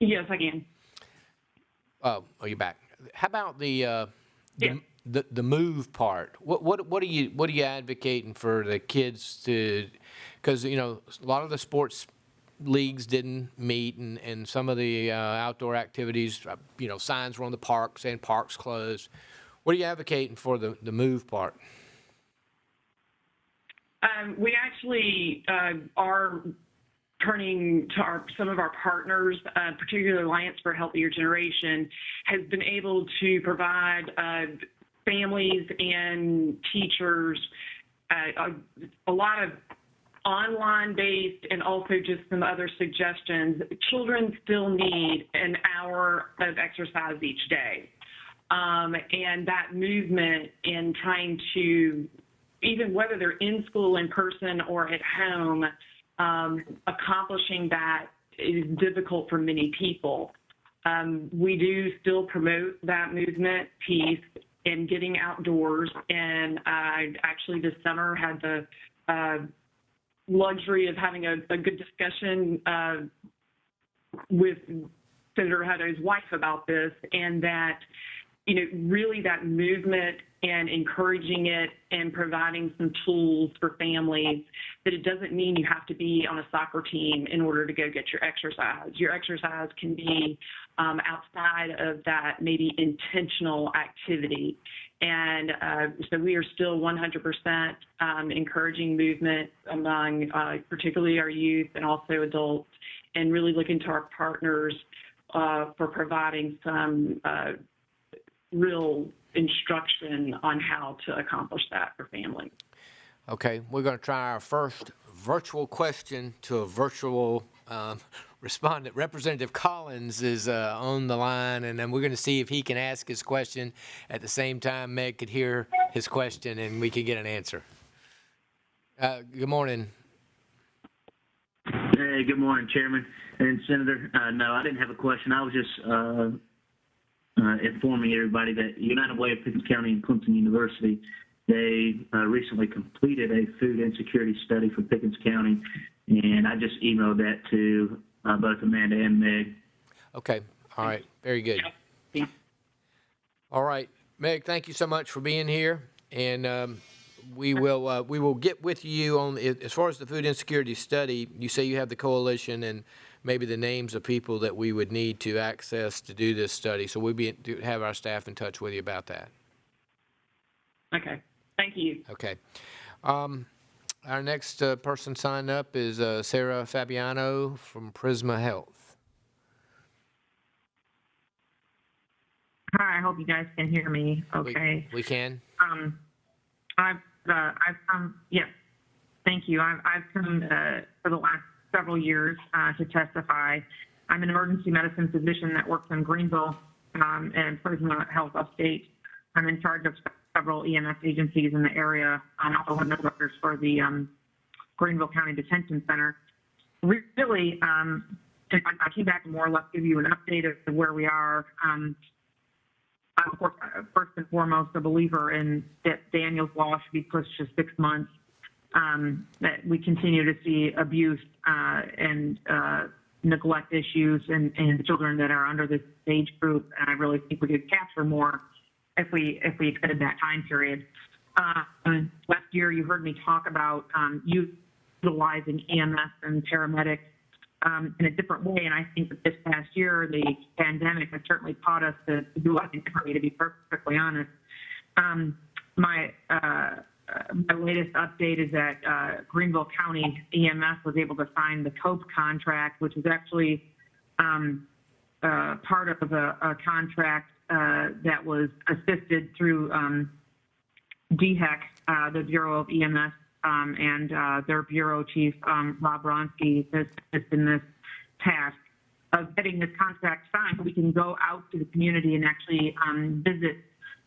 Yes, I can. Oh, you're back. How about the move part? What are you advocating for the kids to? Because a lot of the sports leagues didn't meet, and some of the outdoor activities, signs were on the park saying parks closed. What are you advocating for the move part? We actually are turning to some of our partners, particularly Alliance for a Healthier Generation, has been able to provide families and teachers a lot of online-based and also just some other suggestions. Children still need an hour of exercise each day. And that movement in trying to, even whether they're in school in person or at home, accomplishing that is difficult for many people. We do still promote that movement piece in getting outdoors, and I actually this summer had the luxury of having a good discussion with Senator Hutto's wife about this, and that really that movement and encouraging it and providing some tools for families, that it doesn't mean you have to be on a soccer team in order to go get your exercise. Your exercise can be outside of that maybe intentional activity. And so we are still 100% encouraging movement among particularly our youth and also adults, and really looking to our partners for providing some real instruction on how to accomplish that for families. Okay, we're going to try our first virtual question to a virtual respondent. Representative Collins is on the line, and then we're going to see if he can ask his question at the same time Meg could hear his question and we can get an answer. Good morning. Hey, good morning, Chairman and Senator. No, I didn't have a question. I was just informing everybody that United Way of Pickens County and Clemson University, they recently completed a food insecurity study for Pickens County, and I just emailed that to both Amanda and Meg. Okay, all right, very good. All right, Meg, thank you so much for being here, and we will get with you on as far as the food insecurity study. You say you have the coalition and maybe the names of people that we would need to access to do this study. So we'll have our staff in touch with you about that. Okay, thank you. Okay. Our next person signed up is Sarah Fabiano from Prisma Health. Hi, I hope you guys can hear me okay. We can. I've come, yes, thank you. I've come for the last several years to testify. I'm an emergency medicine physician that works in Greenville and Prisma Health Upstate. I'm in charge of several EMS agencies in the area. I'm also one of the directors for the Greenville County Detention Center. Really, I came back to more or less give you an update of where we are. I'm, of course, first and foremost, a believer in that Daniel's Law should be pushed to 6 months. That we continue to see abuse and neglect issues in children that are under this age group, and I really think we could capture more if we extended that time period. Last year, you heard me talk about utilizing EMS and paramedics in a different way, and I think that this past year, the pandemic has certainly taught us to do something differently, to be perfectly honest. My latest update is that Greenville County EMS was able to sign the COPE contract, which is actually part of a contract that was assisted through DHEC, the Bureau of EMS, and their bureau chief, Rob Ronsky, is in this task of getting this contract signed so we can go out to the community and actually visit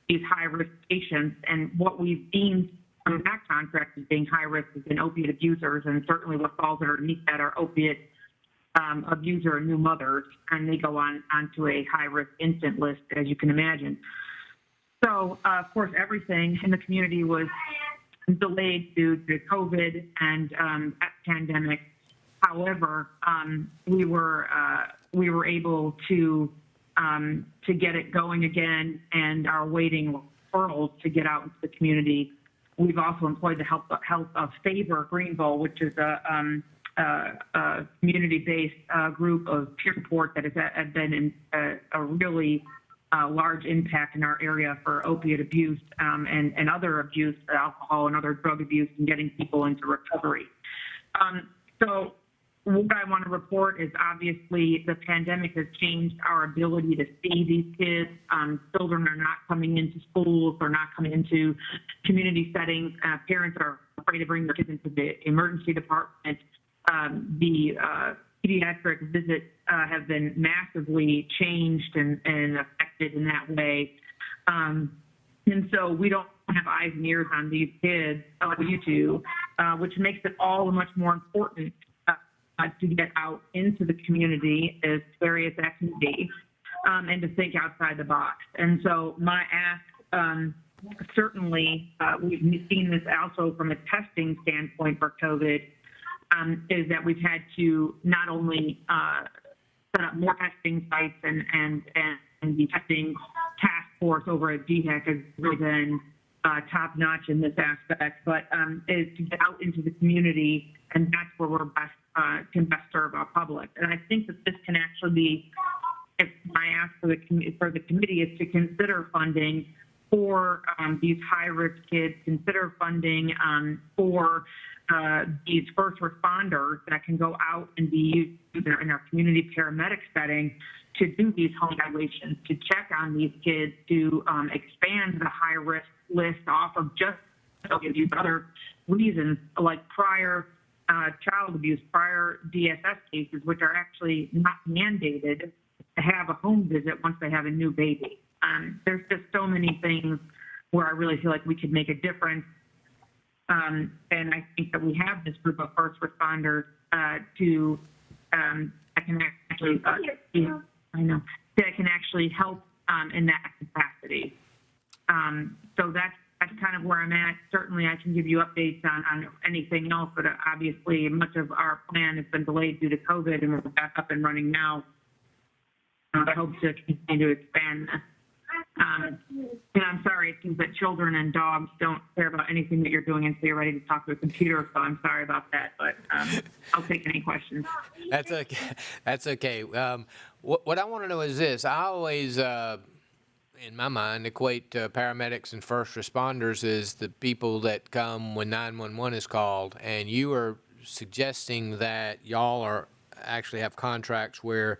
these high-risk patients. And what we've deemed from that contract as being high-risk has been opiate abusers, and certainly what falls underneath that are opiate abuser and new mothers, and they go onto a high-risk infant list, as you can imagine. So, of course, everything in the community was delayed due to COVID and pandemic. However, we were able to get it going again, and are waiting referrals to get out into the community. We've also employed the help of Favor Greenville, which is a community-based group of peer support that has been in a really large impact in our area for opiate abuse and other abuse, alcohol and other drug abuse, and getting people into recovery. So what I want to report is obviously the pandemic has changed our ability to see these kids. Children are not coming into schools or not coming into community settings. Parents are afraid to bring their kids into the emergency department. The pediatric visits have been massively changed and affected in that way. And so we don't have eyes and ears on these kids like we used to, which makes it all much more important to get out into the community, as scary as that can be, and to think outside the box. And so my ask, certainly, we've seen this also from a testing standpoint for COVID, is that we've had to not only set up more testing sites and the testing task force over at DHEC has really been top notch in this aspect, but is to get out into the community, and that's where we're can best serve our public. And I think that this can actually be, if my ask for the committee is to consider funding for these high-risk kids, consider funding for these first responders that can go out and be used in our community paramedic setting to do these home evaluations, to check on these kids, to expand the high-risk list off of just abuse, other reasons like prior child abuse, prior DSS cases, which are actually not mandated to have a home visit once they have a new baby. There's just so many things where I really feel like we could make a difference. And I think that we have this group of first responders that can actually, that can actually help in that capacity. So that's kind of where I'm at. Certainly, I can give you updates on anything else, but obviously, much of our plan has been delayed due to COVID, and we're back up and running now. I hope to continue to expand this. And I'm sorry, it seems that children and dogs don't care about anything that you're doing until you're ready to talk to a computer, so I'm sorry about that, but I'll take any questions. That's okay. That's okay. What I want to know is this. I always, in my mind, equate paramedics and first responders as the people that come when 911 is called, and you are suggesting that y'all are actually have contracts where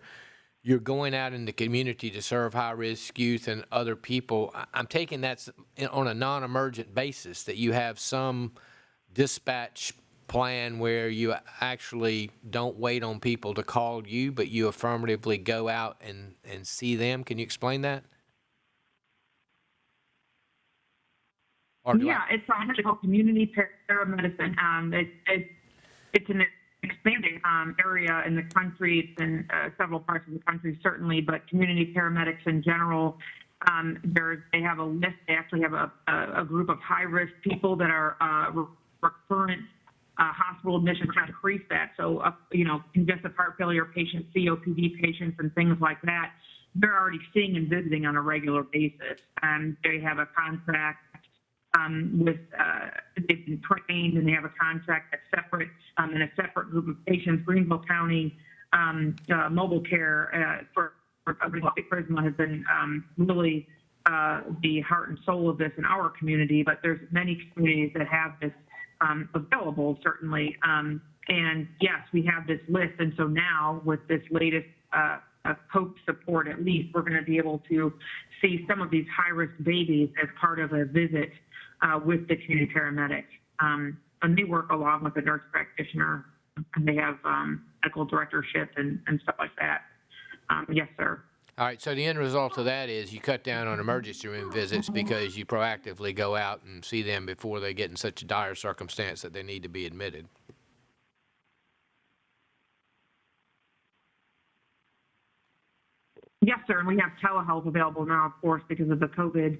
you're going out in the community to serve high-risk youth and other people. I'm taking that on a non-emergent basis, that you have some dispatch plan where you actually don't wait on people to call you, but you affirmatively go out and see them. Can you explain that? Yeah, it's actually called community paramedicine. It's an expanding area in the country. It's in several parts of the country, certainly, but community paramedics in general, they have a list. They actually have a group of high-risk people that are recurrent hospital admissions, trying to increase that. So, congestive heart failure patients, COPD patients, and things like that, they're already seeing and visiting on a regular basis. They have a contract they've been trained, and they have a contract that's separate in a separate group of patients. Greenville County mobile care for Charisma has been really the heart and soul of this in our community, but there's many communities that have this available, certainly. And yes, we have this list. And so now with this latest COPE support, at least, we're going to be able to see some of these high-risk babies as part of a visit with the community paramedic. And they work along with the nurse practitioner, and they have medical directorship and stuff like that. Yes, sir. All right, so the end result of that is you cut down on emergency room visits because you proactively go out and see them before they get in such a dire circumstance that they need to be admitted. Yes, sir, and we have telehealth available now, of course, because of the COVID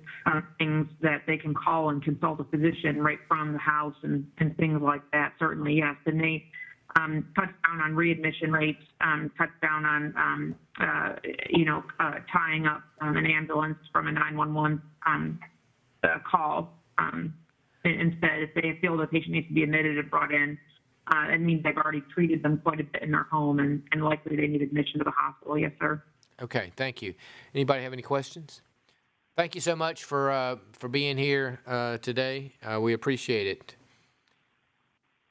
things that they can call and consult a physician right from the house and things like that, certainly, yes. And they cuts down on readmission rates, cuts down on, tying up an ambulance from a 911 call. Instead, if they feel the patient needs to be admitted and brought in, it means they've already treated them quite a bit in their home and likely they need admission to the hospital. Yes, sir. Okay, thank you. Anybody have any questions? Thank you so much for being here today. We appreciate it.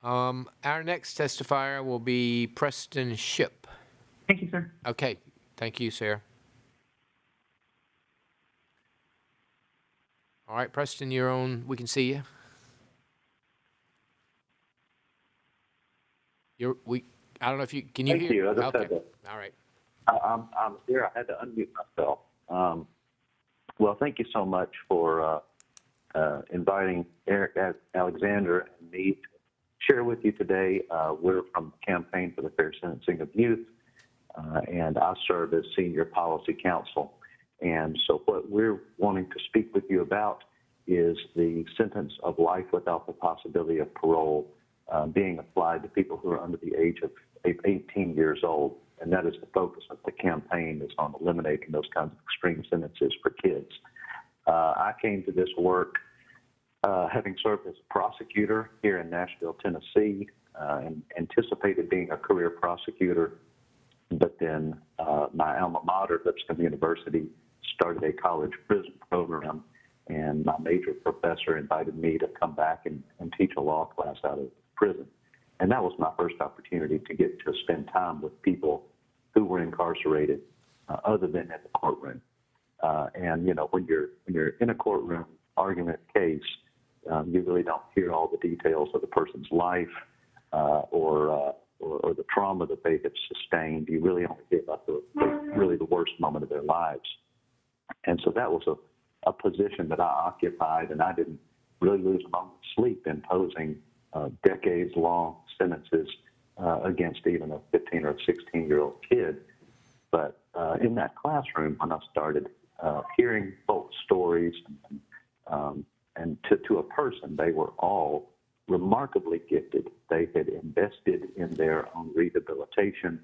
Our next testifier will be Preston Ship. Thank you, sir. Okay, thank you, Sarah. All right, Preston, you're on. We can see you. I don't know if you can. You Thank hear? you. I just Okay. had to, All right. I'm here. I had to unmute myself. Well, thank you so much for inviting Eric Alexander and me to share with you today. We're from the Campaign for the Fair Sentencing of Youth, and I serve as Senior Policy Counsel. And so what we're wanting to speak with you about is the sentence of life without the possibility of parole being applied to people who are under the age of 18 years old. And that is the focus of the campaign, is on eliminating those kinds of extreme sentences for kids. I came to this work having served as a prosecutor here in Nashville, Tennessee, and anticipated being a career prosecutor. But then my alma mater, Lipscomb University, started a college prison program, and my major professor invited me to come back and teach a law class out of prison. And that was my first opportunity to get to spend time with people who were incarcerated other than in the courtroom. And, you know, when you're in a courtroom argument case, you really don't hear all the details of the person's life or the trauma that they have sustained. You really only hear about the worst moment of their lives. And so that was a position that I occupied, and I didn't really lose a moment's sleep imposing decades-long sentences against even a 15 or a 16-year-old kid. But in that classroom, when I started hearing folks' stories, and to a person, they were all remarkably gifted. They had invested in their own rehabilitation,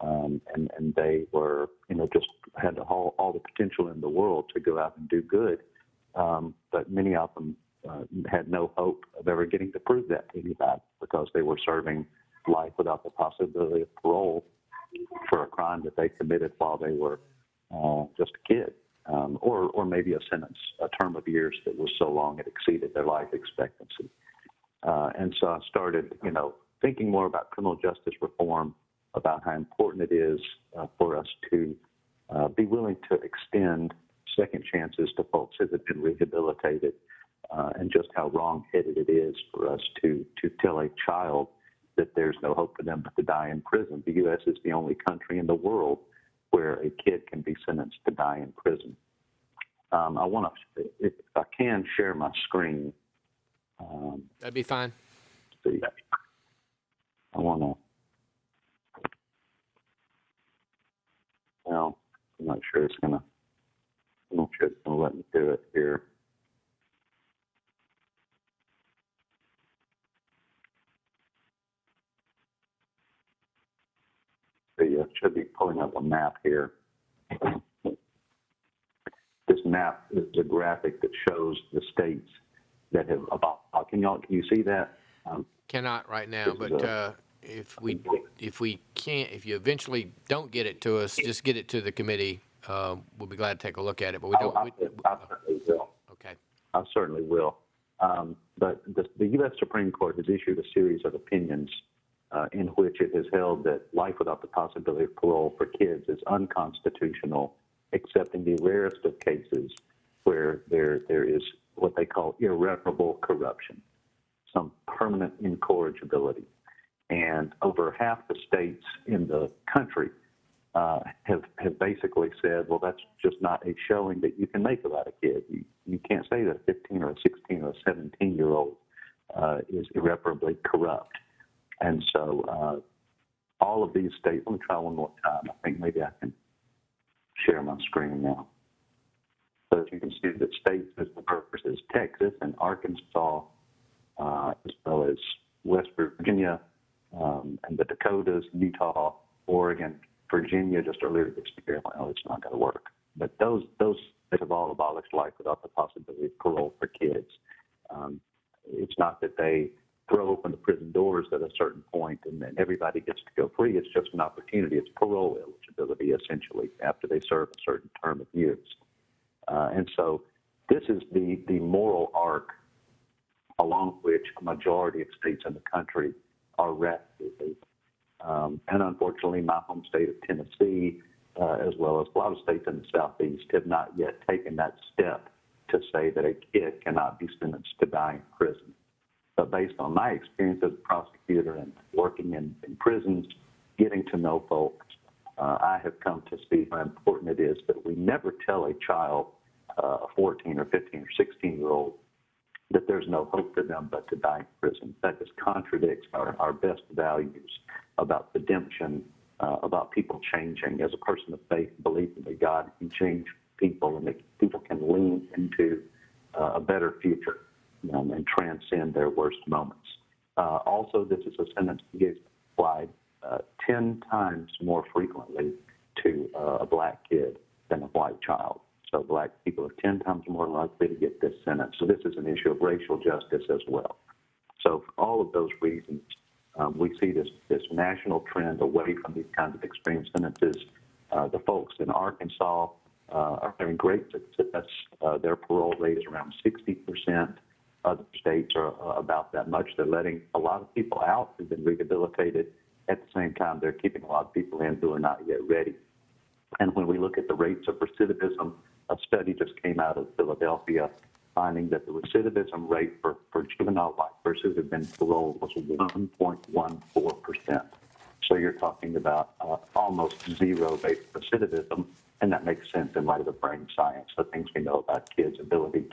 and they were, just had all the potential in the world to go out and do good. But many of them had no hope of ever getting to prove that to anybody, because they were serving life without the possibility of parole for a crime that they committed while they were just a kid, or maybe a term of years that was so long it exceeded their life expectancy. And so I started, thinking more about criminal justice reform, about how important it is for us to be willing to extend second chances to folks who have been rehabilitated, and just how wrong-headed it is for us to tell a child that there's no hope for them but to die in prison. The U.S. is the only country in the world where a kid can be sentenced to die in prison. I want to, if I can, share my screen. That'd be fine. See, I want to. Well, I'm not sure it's gonna. I'm not sure it's gonna let me do it here. I should be pulling up a map here. This map is a graphic that shows the states that have about. Can you see that? Cannot right now, but if you eventually don't get it to us, just get it to the committee we'll be glad to take a look at it, but we I don't. certainly will. Okay. I certainly will. But the U.S. Supreme Court has issued a series of opinions in which it has held that life without the possibility of parole for kids is unconstitutional, except in the rarest of cases where there is what they call irreparable corruption, some permanent incorrigibility. And over half the states in the country have basically said, well, that's just not a showing that you can make about a kid. You can't say that a 15 or a 16 or a 17-year-old is irreparably corrupt. And so all of these states, let me try one more time. I think maybe I can share my screen now. So you can see that states as diverse as Texas and Arkansas, as well as West Virginia, and the Dakotas, Utah, Oregon, Virginia just earlier this year. Well, it's not going to work. But those states have all abolished life without the possibility of parole for kids. It's not that they throw open the prison doors at a certain point and then everybody gets to go free. It's just an opportunity. It's parole eligibility, essentially, after they serve a certain term of years. And so this is the moral arc along which a majority of states in the country are rapidly. And unfortunately, my home state of Tennessee, as well as a lot of states in the Southeast, have not yet taken that step to say that a kid cannot be sentenced to die in prison. But based on my experience as a prosecutor and working in prisons, getting to know folks, I have come to see how important it is that we never tell a child, a 14 or 15 or 16-year-old, that there's no hope for them but to die in prison. That just contradicts our best values about redemption, about people changing. As a person of faith, believing that God can change people and that people can lean into a better future and transcend their worst moments. Also, this is a sentence that gets applied 10 times more frequently to a black kid than a white child. So black people are 10 times more likely to get this sentence. So this is an issue of racial justice as well. So for all of those reasons, we see this national trend away from these kinds of extreme sentences. The folks in Arkansas are having great success. Their parole rate is around 60%. Other states are about that much. They're letting a lot of people out who've been rehabilitated. At the same time, they're keeping a lot of people in who are not yet ready. And when we look at the rates of recidivism, a study just came out of Philadelphia finding that the recidivism rate for juvenile lifers who have been paroled was 1.14%. So you're talking about almost zero-based recidivism, and that makes sense in light of the brain science, the things we know about kids' ability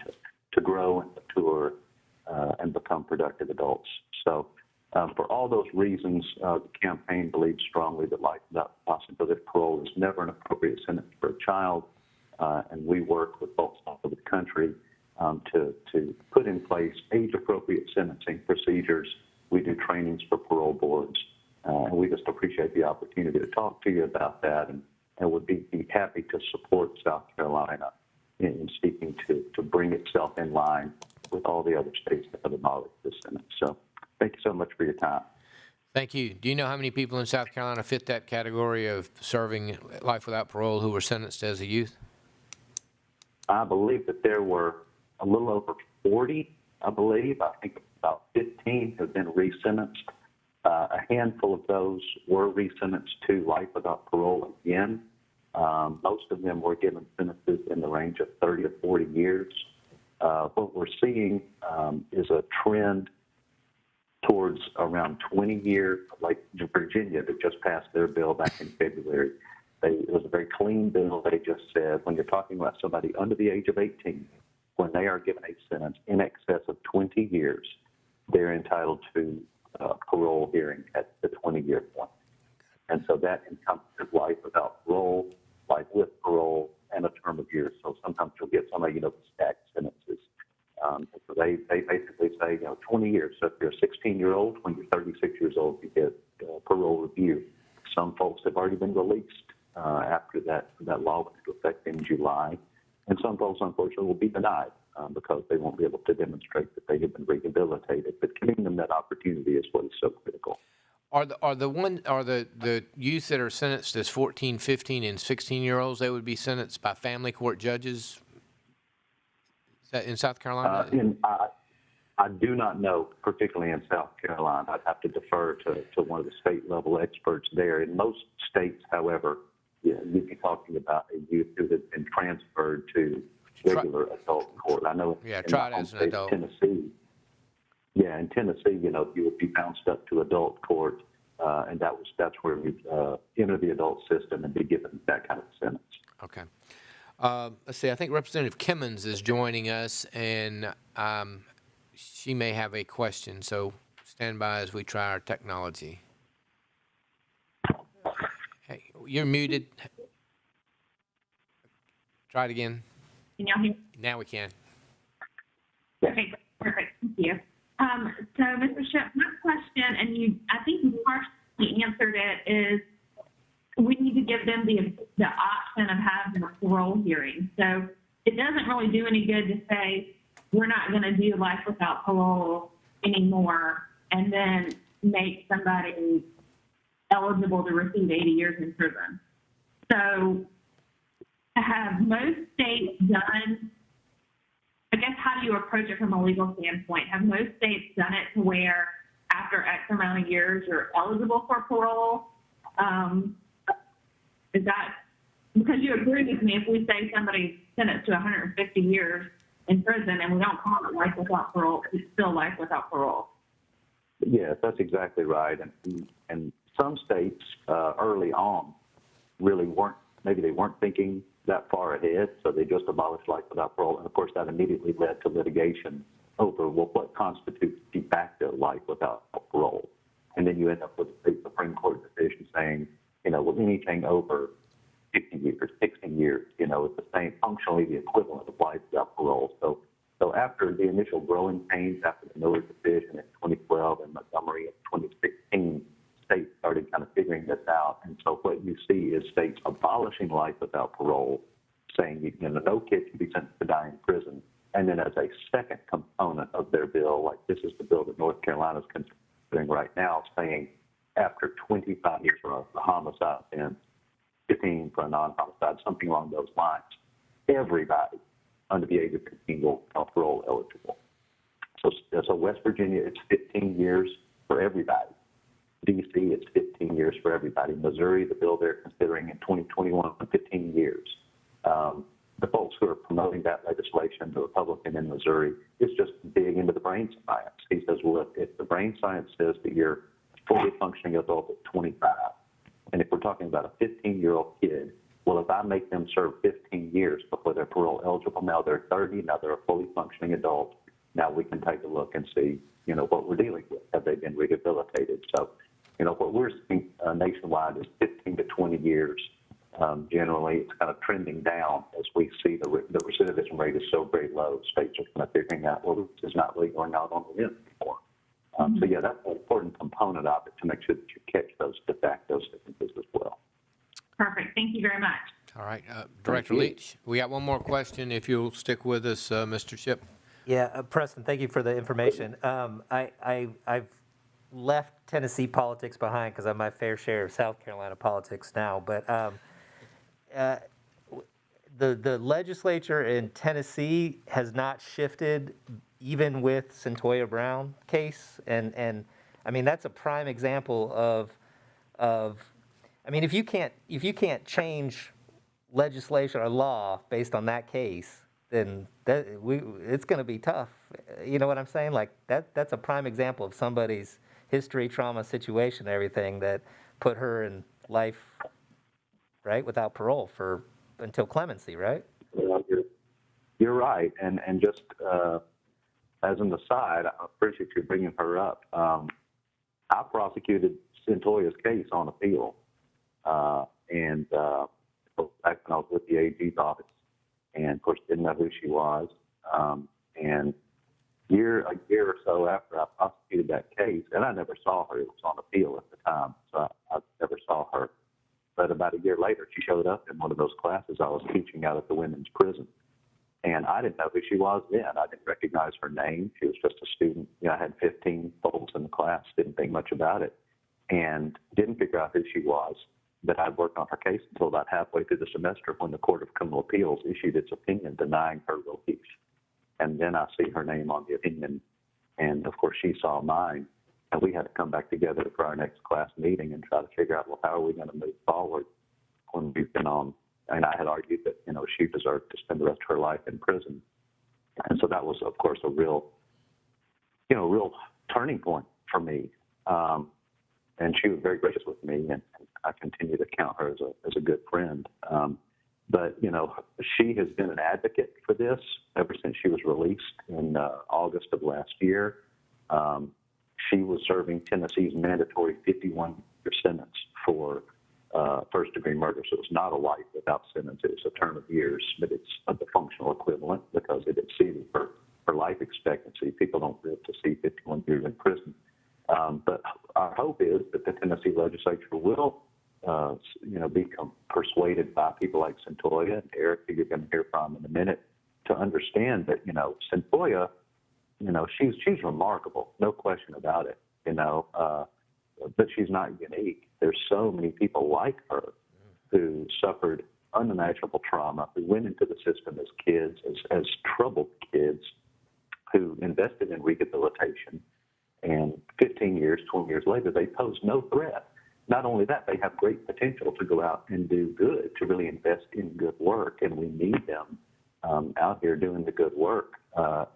to grow and mature and become productive adults. So for all those reasons, the campaign believes strongly that life without the possibility of parole is never an appropriate sentence for a child, and we work with folks all over the country to put in place age-appropriate sentencing procedures. We do trainings for parole boards, and we just appreciate the opportunity to talk to you about that, and would be happy to support South Carolina in seeking to bring itself in line with all the other states that have abolished this sentence. So thank you so much for your time. Thank you. Do you know how many people in South Carolina fit that category of serving life without parole who were sentenced as a youth? I believe that there were a little over 40, I believe. I think about 15 have been resentenced. A handful of those were resentenced to life without parole again. Most of them were given sentences in the range of 30 to 40 years. What we're seeing is a trend towards around 20 years, like Virginia that just passed their bill back in February. It was a very clean bill. They just said when you're talking about somebody under the age of 18, when they are given a sentence in excess of 20 years, they're entitled to parole hearing at the 20-year point. And so that encompasses life without parole, life with parole, and a term of years. So sometimes you'll get somebody, stacked sentences. So they basically say, 20 years. So if you're a 16-year-old, when you're 36 years old, you get parole review. Some folks have already been released after that law went into effect in July. And some folks, unfortunately, will be denied because they won't be able to demonstrate that they have been rehabilitated. But giving them that opportunity is what is so critical. Are the youth that are sentenced as 14, 15, and 16-year-olds, they would be sentenced by family court judges? Is that in South Carolina? I do not know, particularly in South Carolina. I'd have to defer to one of the state-level experts there. In most states, however, you'd be talking about a youth who has been transferred to regular adult court. I know in tried my as an home state, adult. Tennessee. Yeah, in Tennessee, you would be bounced up to adult court, and that's where we enter the adult system and be given that kind of sentence. Okay. Let's see. I think Representative Kimmons is joining us, and she may have a question. So stand by as we try our technology. Hey, you're muted. Try it again. Can y'all hear me? Now we can. Okay, perfect. Thank you. So, Mr. Shipp, my question, and I think you partially answered it, is we need to give them the option of having a parole hearing. So it doesn't really do any good to say we're not going to do life without parole anymore and then make somebody eligible to receive 80 years in prison. So have most states done, I guess, how do you approach it from a legal standpoint? Have most states done it to where after X amount of years you're eligible for parole? Is that, because you agree with me, if we say somebody's sentenced to 150 years in prison and we don't call it life without parole, it's still life without parole? Yes, that's exactly right. And some states early on really maybe they weren't thinking that far ahead, so they just abolished life without parole. And of course, that immediately led to litigation over, well, what constitutes de facto life without parole? And then you end up with a Supreme Court decision saying, well, anything over 50 years, 60 years, it's the same, functionally the equivalent of life without parole. So after the initial growing pains after the Miller decision in 2012 and Montgomery in 2016, states started kind of figuring this out. And so what you see is states abolishing life without parole, saying no kid can be sentenced to die in prison. And then as a second component of their bill, like this is the bill that North Carolina is considering right now, saying after 25 years for a homicide offense, 15 for a non-homicide, something along those lines, everybody under the age of 15 will become parole eligible. So West Virginia, it's 15 years for everybody. D.C., it's 15 years for everybody. Missouri, the bill they're considering in 2021, 15 years. The folks who are promoting that legislation, the Republican in Missouri, is just big into the brain science. He says, well, if the brain science says that you're a fully functioning adult at 25, and if we're talking about a 15-year-old kid, well, if I make them serve 15 years before they're parole eligible, now they're 30, now they're a fully functioning adult, now we can take a look and see, what we're dealing with. Have they been rehabilitated? So, what we're seeing nationwide is 15 to 20 years. Generally, it's kind of trending down as we see the recidivism rate is so very low. States are kind of figuring out, well, this is not legal or not on the limit anymore. So, yeah, that's an important component of it to make sure that you catch those de facto sentences as well. Perfect. Thank you very much. All right. Director Leach, we got one more question if you'll stick with us, Mr. Shipp. Yeah, Preston, thank you for the information. I've left Tennessee politics behind because I have my fair share of South Carolina politics now, but the legislature in Tennessee has not shifted even with Centoya Brown case, and I mean that's a prime example of I mean if you can't change legislation or law based on that case, then it's going to be tough. You know what I'm saying? Like that's a prime example of somebody's history, trauma, situation, everything that put her in life, right, without parole until clemency, right? Well, you're right, and just as an aside, I appreciate you bringing her up. I prosecuted Centoya's case on appeal, and back when I was with the AG's office, and of course didn't know who she was, and a year or so after I prosecuted that case, and I never saw her. It was on appeal at the time, so I never saw her. But about a year later, she showed up in one of those classes I was teaching out at the women's prison. And I didn't know who she was then. I didn't recognize her name. She was just a student. I had 15 folks in the class, didn't think much about it. and didn't figure out who she was. But I'd worked on her case until about halfway through the semester when the Court of Criminal Appeals issued its opinion denying her release. And then I see her name on the opinion, and of course she saw mine, and we had to come back together for our next class meeting and try to figure out, well, how are we going to move forward when we've been on. And I had argued that, she deserved to spend the rest of her life in prison. And so that was, of course, a real turning point for me. And she was very gracious with me, and I continue to count her as a good friend. But she has been an advocate for this ever since she was released in August of last year. She was serving Tennessee's mandatory 51-year sentence for first-degree murder. So it's not a life without sentence. It's a term of years, but it's the functional equivalent because it exceeded her life expectancy. People don't live to see 51 years in prison. But our hope is that the Tennessee legislature will, become persuaded by people like Centoya and Eric, who you're going to hear from in a minute, to understand that, Centoya, she's remarkable, no question about it, but she's not unique. There's so many people like her who suffered unimaginable trauma, who went into the system as kids, as troubled kids, who invested in rehabilitation. And 15 years, 20 years later, they pose no threat. Not only that, they have great potential to go out and do good, to really invest in good work, and we need them out here doing the good work.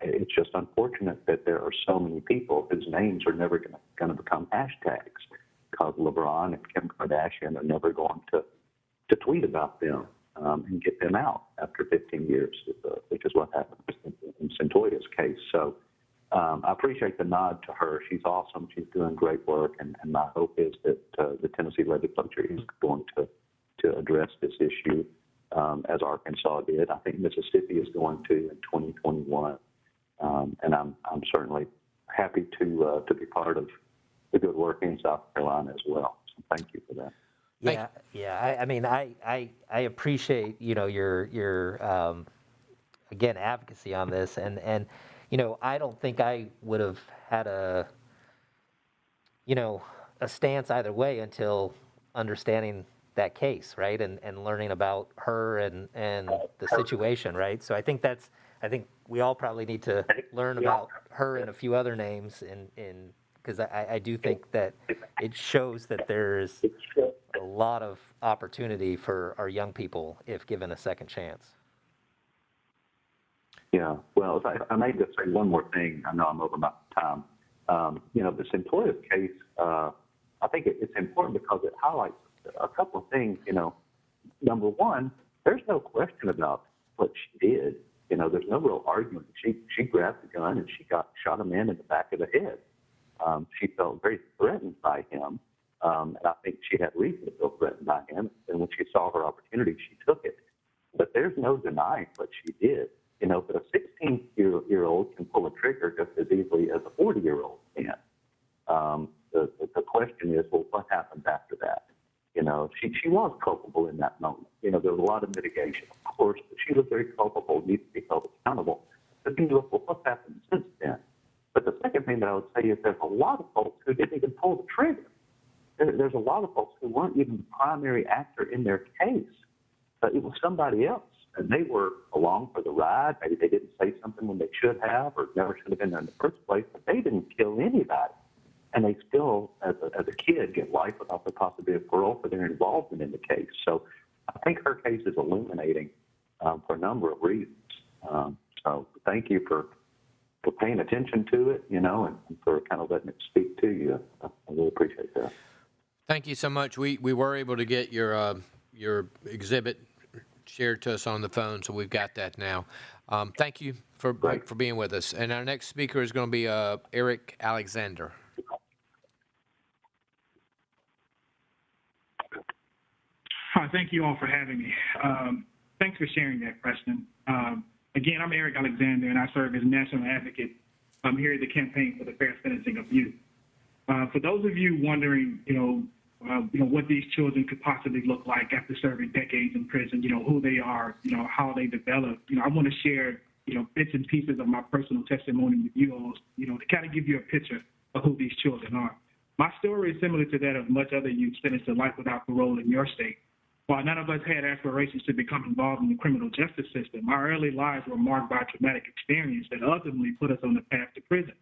It's just unfortunate that there are so many people whose names are never going to become hashtags, because LeBron and Kim Kardashian are never going to tweet about them and get them out after 15 years, which is what happened in Centoya's case. So I appreciate the nod to her. She's awesome. She's doing great work, and my hope is that the Tennessee legislature is going to address this issue as Arkansas did. I think Mississippi is going to in 2021, and I'm certainly happy to be part of the good work in South Carolina as well. So thank you for that. I appreciate your again advocacy on this, and I don't think I would have had a stance either way until understanding that case, right, and learning about her and the situation, right. So I think we all probably need to learn about her and a few other names, because I do think that it shows that there's a lot of opportunity for our young people if given a second chance. Yeah, well, if I may just say one more thing. I know I'm over my time. The Centoya's case, I think it's important because it highlights a couple of things. Number one, there's no question about what she did. There's no real argument. She grabbed the gun and she shot a man in the back of the head. She felt very threatened by him, and I think she had reason to feel threatened by him. And when she saw her opportunity, she took it. But there's no denying what she did. But a 16-year-old can pull a trigger just as easily as a 40-year-old can. The question is, well, what happened after that? She was culpable in that moment. There was a lot of mitigation, of course, but she was very culpable, needs to be held accountable. But then you look, well, what's happened since then? But the second thing that I would say is there's a lot of folks who didn't even pull the trigger. There's a lot of folks who weren't even the primary actor in their case. It was somebody else. And they were along for the ride. Maybe they didn't say something when they should have, or never should have been there in the first place, but they didn't kill anybody. And they still, as a kid, get life without the possibility of parole for their involvement in the case. So I think her case is illuminating for a number of reasons. So thank you for paying attention to it, and for kind of letting it speak to you. I really appreciate that. Thank you so much. We were able to get your exhibit shared to us on the phone, so we've got that now. Thank you for being with us. And our next speaker is going to be Eric Alexander. Hi, thank you all for having me. Thanks for sharing that, Preston. Again, I'm Eric Alexander, and I serve as National Advocate here at the Campaign for the Fair Sentencing of Youth. For those of you wondering, what these children could possibly look like after serving decades in prison, who they are, how they develop, I want to share, bits and pieces of my personal testimony with you all, to kind of give you a picture of who these children are. My story is similar to that of much other youth sentenced to life without parole in your state. While none of us had aspirations to become involved in the criminal justice system, our early lives were marked by traumatic experience that ultimately put us on the path to prison.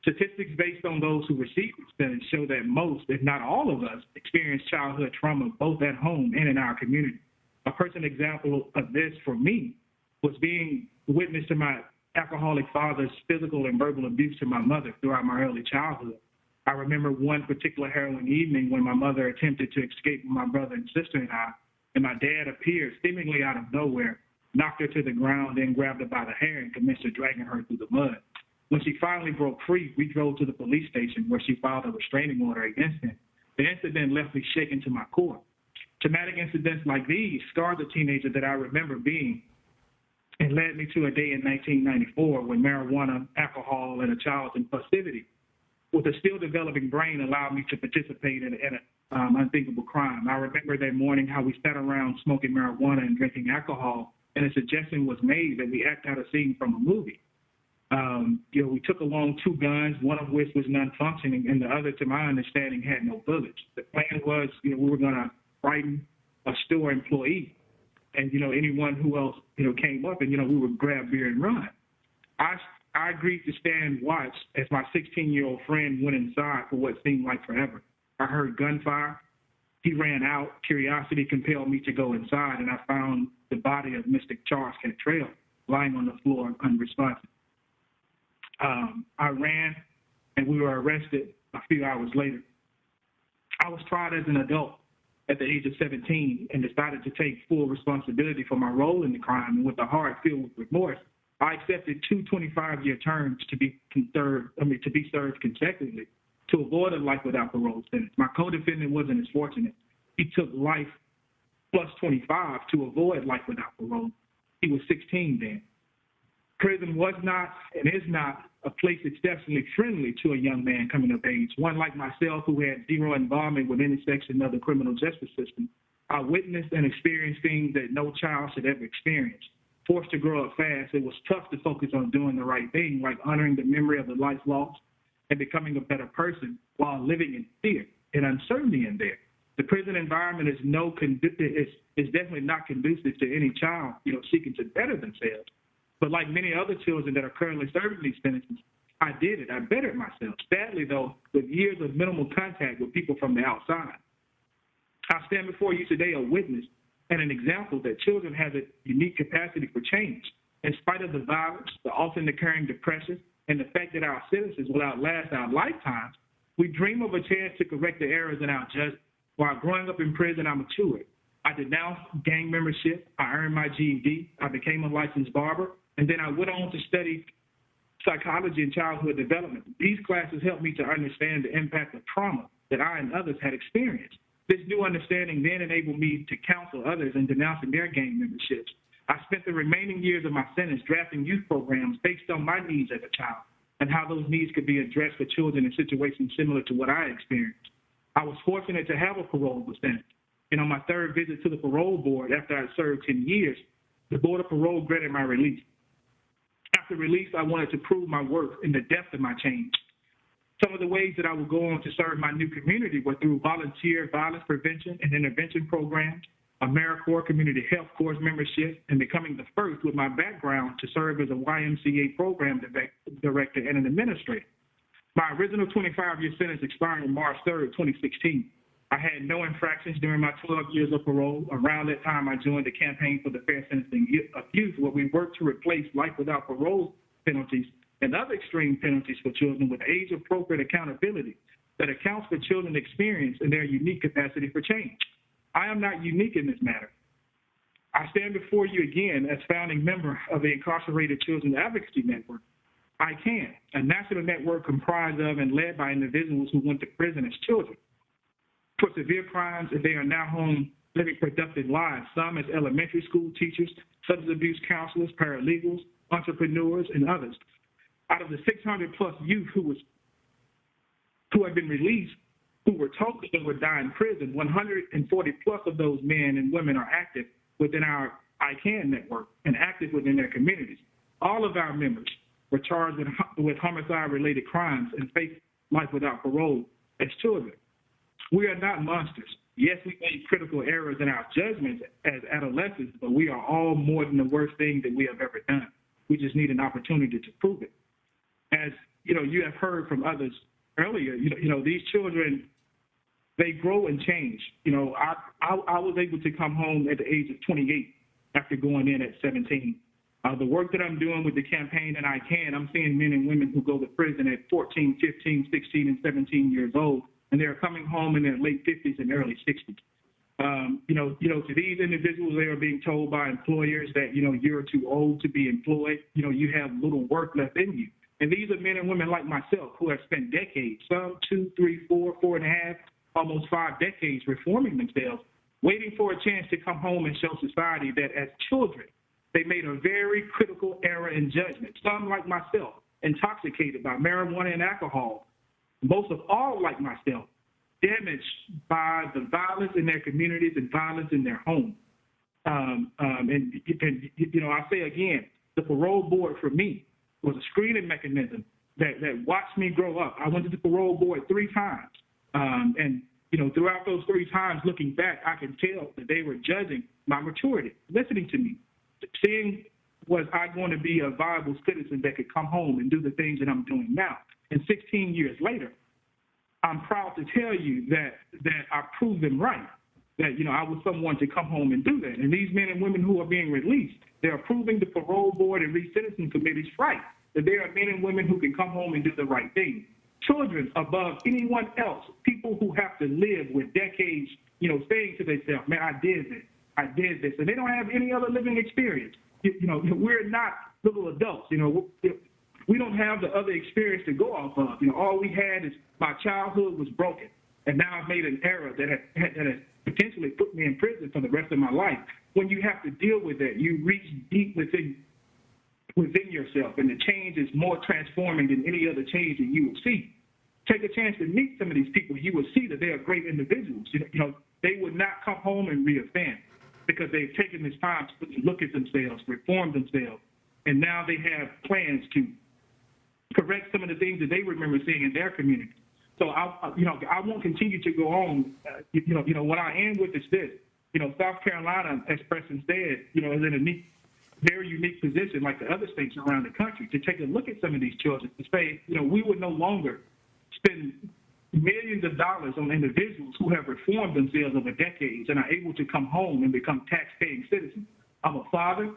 Statistics based on those who received the sentence show that most, if not all of us, experienced childhood trauma both at home and in our community. A personal example of this for me was being witness to my alcoholic father's physical and verbal abuse to my mother throughout my early childhood. I remember one particular harrowing evening when my mother attempted to escape with my brother and sister and my dad appeared seemingly out of nowhere, knocked her to the ground, then grabbed her by the hair and commenced dragging her through the mud. When she finally broke free, we drove to the police station where she filed a restraining order against him. The incident left me shaken to my core. Traumatic incidents like these scarred the teenager that I remember being and led me to a day in 1994 when marijuana, alcohol, and a child's impulsivity with a still developing brain allowed me to participate in an unthinkable crime. I remember that morning how we sat around smoking marijuana and drinking alcohol, and a suggestion was made that we act out a scene from a movie. We took along 2 guns, one of which was non-functioning, and the other, to my understanding, had no bullets. The plan was, we were going to frighten a store employee, and anyone who else came up, and we would grab beer and run. I agreed to stand watch as my 16-year-old friend went inside for what seemed like forever. I heard gunfire. He ran out. Curiosity compelled me to go inside, and I found the body of Mr. Charles Cantrell lying on the floor unresponsive. I ran, and we were arrested a few hours later. I was tried as an adult at the age of 17 and decided to take full responsibility for my role in the crime, and with a heart filled with remorse, I accepted 2 25-year terms to be served consecutively to avoid a life without parole sentence. My co-defendant wasn't as fortunate. He took life plus 25 to avoid life without parole. He was 16 then. Prison was not and is not a place exceptionally friendly to a young man coming of age. One like myself who had zero involvement with any section of the criminal justice system, I witnessed and experienced things that no child should ever experience. Forced to grow up fast, it was tough to focus on doing the right thing, like honoring the memory of the life lost and becoming a better person while living in fear and uncertainty in there. The prison environment is definitely not conducive to any child, seeking to better themselves. But like many other children that are currently serving these sentences, I did it. I bettered myself. Sadly, though, with years of minimal contact with people from the outside. I stand before you today a witness and an example that children have a unique capacity for change. In spite of the violence, the often occurring depression, and the fact that our sentences will outlast our lifetimes, we dream of a chance to correct the errors in our judgment. While growing up in prison, I matured. I denounced gang membership. I earned my GED. I became a licensed barber. And then I went on to study psychology and childhood development. These classes helped me to understand the impact of trauma that I and others had experienced. This new understanding then enabled me to counsel others in denouncing their gang memberships. I spent the remaining years of my sentence drafting youth programs based on my needs as a child and how those needs could be addressed for children in situations similar to what I experienced. I was fortunate to have a parolable sentence. And on my 3rd visit to the parole board after I served 10 years, the Board of Parole granted my release. After release, I wanted to prove my worth and the depth of my change. Some of the ways that I would go on to serve my new community were through volunteer violence prevention and intervention programs, AmeriCorps Community Health Corps membership, and becoming the first with my background to serve as a YMCA program director and an administrator. My original 25-year sentence expired on March 3rd, 2016. I had no infractions during my 12 years of parole. Around that time, I joined the Campaign for the Fair Sentencing of Youth, where we worked to replace life without parole penalties and other extreme penalties for children with age-appropriate accountability that accounts for children's experience and their unique capacity for change. I am not unique in this matter. I stand before you again as founding member of the Incarcerated Children's Advocacy Network. I CAN, a national network comprised of and led by individuals who went to prison as children for severe crimes, and they are now home living productive lives, some as elementary school teachers, substance abuse counselors, paralegals, entrepreneurs, and others. Out of the 600-plus youth who have been released, who were told that they would die in prison, 140-plus of those men and women are active within our ICANN network and active within their communities. All of our members were charged with homicide-related crimes and faced life without parole as children. We are not monsters. Yes, we made critical errors in our judgments as adolescents, but we are all more than the worst thing that we have ever done. We just need an opportunity to prove it. As you have heard from others earlier, these children, they grow and change. I was able to come home at the age of 28 after going in at 17. The work that I'm doing with the campaign that I can, I'm seeing men and women who go to prison at 14, 15, 16, and 17 years old, and they're coming home in their late 50s and early 60s. To these individuals, they are being told by employers that, you're too old to be employed. You have little work left in you. And these are men and women like myself who have spent decades, some 2, 3, 4, 4.5, almost 5 decades reforming themselves, waiting for a chance to come home and show society that as children, they made a very critical error in judgment. Some, like myself, intoxicated by marijuana and alcohol. Most of all, like myself, damaged by the violence in their communities and violence in their home. I say again, the parole board for me was a screening mechanism that watched me grow up. I went to the parole board 3 times. Throughout those 3 times, looking back, I can tell that they were judging my maturity, listening to me, seeing was I going to be a viable citizen that could come home and do the things that I'm doing now. And 16 years later, I'm proud to tell you that I proved them right, that, I was someone to come home and do that. And these men and women who are being released, they're proving the parole board and re-sentencing committees right, that there are men and women who can come home and do the right thing. Children above anyone else, people who have to live with decades, saying to themselves, man, I did this, and they don't have any other living experience. We're not little adults, we don't have the other experience to go off of. All we had is my childhood was broken, and now I've made an error that has potentially put me in prison for the rest of my life. When you have to deal with that, you reach deep within yourself, and the change is more transforming than any other change that you will see. Take a chance to meet some of these people. You will see that they are great individuals. They would not come home and reoffend because they've taken this time to look at themselves, reform themselves, and now they have plans to correct some of the things that they remember seeing in their community. So I won't continue to go on. What I end with is this. South Carolina, as Preston said, is in a very unique position, like the other states around the country, to take a look at some of these children to say, we would no longer spend millions of dollars on individuals who have reformed themselves over decades and are able to come home and become tax-paying citizens. I'm a father.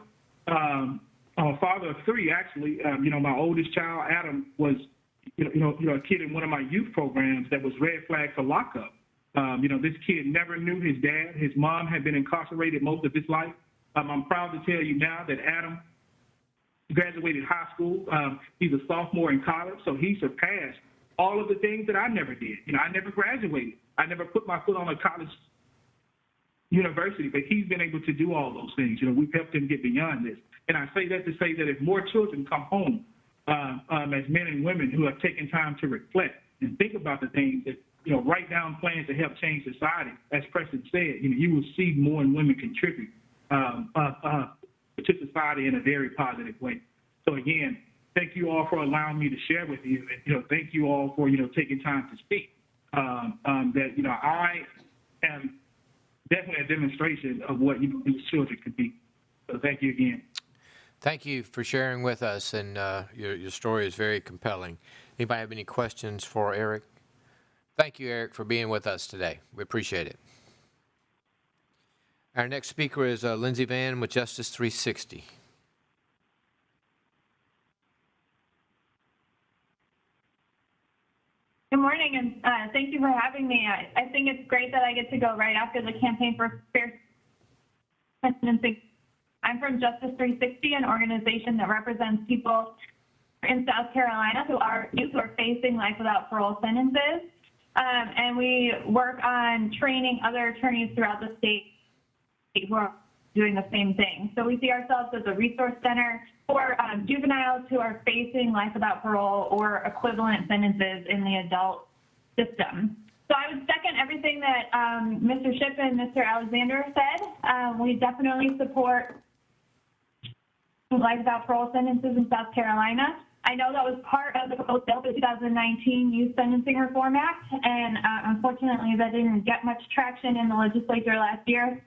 I'm a father of 3, actually. My oldest child, Adam, was a kid in one of my youth programs that was red flagged for lockup. This kid never knew his dad. His mom had been incarcerated most of his life. I'm proud to tell you now that Adam graduated high school. He's a sophomore in college, so he surpassed all of the things that I never did. I never graduated. I never put my foot on a college university, but he's been able to do all those things. We've helped him get beyond this. And I say that to say that if more children come home as men and women who have taken time to reflect and think about the things that, write down plans to help change society, as Preston said, you will see more and women contribute to society in a very positive way. So again, thank you all for allowing me to share with you. And, thank you all for, taking time to speak. I am definitely a demonstration of what these children could be. So thank you again. Thank you for sharing with us, and your story is very compelling. Anybody have any questions for Eric? Thank you, Eric, for being with us today. We appreciate it. Our next speaker is Lindsay Vann with Justice 360. Good morning, and thank you for having me. I think it's great that I get to go right after the Campaign for Fair Sentencing. I'm from Justice 360, an organization that represents people in South Carolina who are facing life without parole sentences. And we work on training other attorneys throughout the state who are doing the same thing. So we see ourselves as a resource center for juveniles who are facing life without parole or equivalent sentences in the adult system. So I would second everything that Mr. Shipp and Mr. Alexander said. We definitely support life without parole sentences in South Carolina. I know that was part of the proposed bill for the 2019 Youth Sentencing Reform Act, and unfortunately that didn't get much traction in the legislature last year,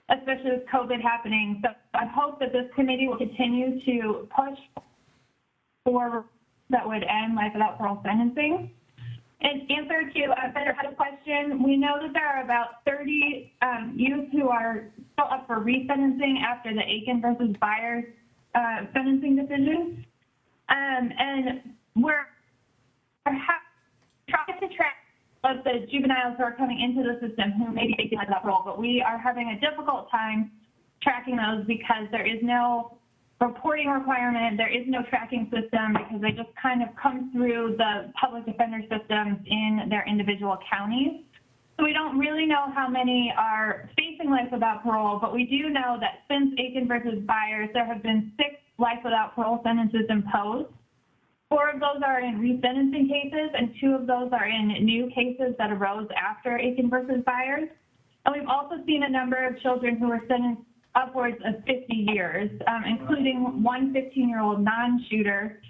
especially with COVID happening. So I hope that this committee will continue to push for that would end life without parole sentencing. In answer to Senator Hutt's question, we know that there are about 30 youth who are still up for resentencing after the Aiken versus Byers sentencing decision. And we're trying to track of the juveniles who are coming into the system who may be facing life without parole, but we are having a difficult time tracking those because there is no reporting requirement, there is no tracking system because they just kind of come through the public defender systems in their individual counties. So we don't really know how many are facing life without parole, but we do know that since Aiken versus Byers, there have been 6 life without parole sentences imposed. 4 of those are in resentencing cases, and 2 of those are in new cases that arose after Aiken versus Byers. And we've also seen a number of children who were sentenced upwards of 50 years, including one 15-year-old non-shooter,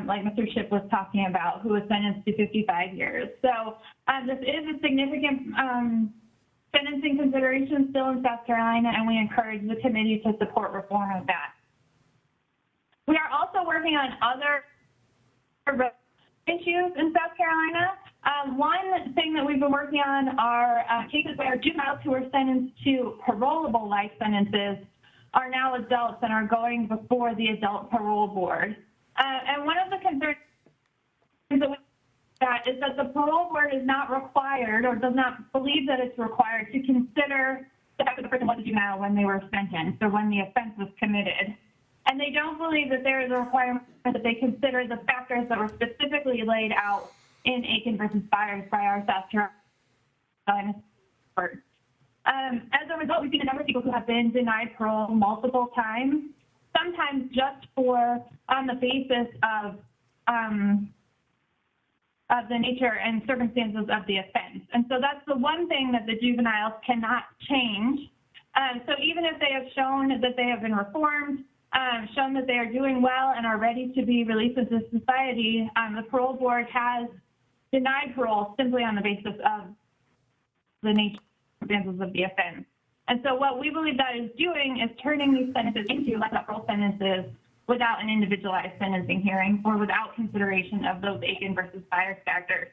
like Mr. Shipp was talking about, who was sentenced to 55 years. So this is a significant sentencing consideration still in South Carolina, and we encourage the committee to support reform of that. We are also working on other issues in South Carolina. One thing that we've been working on are cases where juveniles who were sentenced to parolable life sentences are now adults and are going before the adult parole board. And one of the concerns that is that the parole board is not required or does not believe that it's required to consider the fact that the person was a juvenile when they were sentenced or when the offense was committed. And they don't believe that there is a requirement that they consider the factors that were specifically laid out in Aiken versus Byers by our South Carolina court. As a result, we've seen a number of people who have been denied parole multiple times, sometimes just on the basis of the nature and circumstances of the offense. And so that's the one thing that the juveniles cannot change. So even if they have shown that they have been reformed, shown that they are doing well and are ready to be released into society, the parole board has denied parole simply on the basis of the nature and circumstances of the offense. And so what we believe that is doing is turning these sentences into life without parole sentences without an individualized sentencing hearing or without consideration of those Aiken versus Byers factors.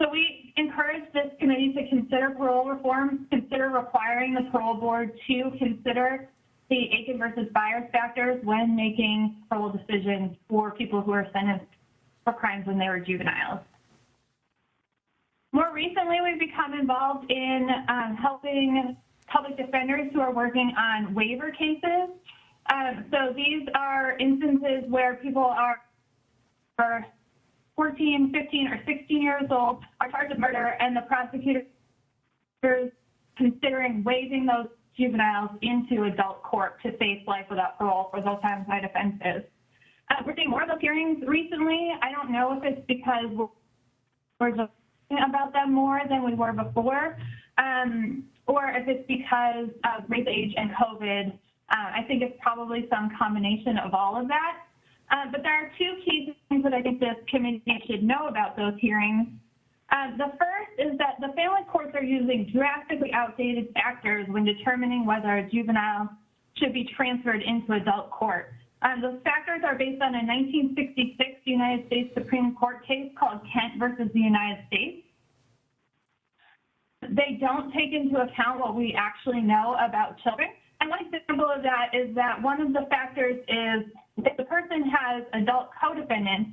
So we encourage this committee to consider parole reform, consider requiring the parole board to consider the Aiken versus Byers factors when making parole decisions for people who are sentenced for crimes when they were juveniles. More recently, we've become involved in helping public defenders who are working on waiver cases. So these are instances where people are 14, 15, or 16 years old, are charged with murder, and the prosecutor is considering waiving those juveniles into adult court to face life without parole for those homicide offenses. We're seeing more of those hearings recently. I don't know if it's because we're just talking about them more than we were before, or if it's because of race, age, and COVID. I think it's probably some combination of all of that. But there are 2 key things that I think this committee should know about those hearings. The first is that the family courts are using drastically outdated factors when determining whether a juvenile should be transferred into adult court. Those factors are based on a 1966 United States Supreme Court case called Kent versus the United States. They don't take into account what we actually know about children. And one example of that is that one of the factors is if the person has adult co-defendants,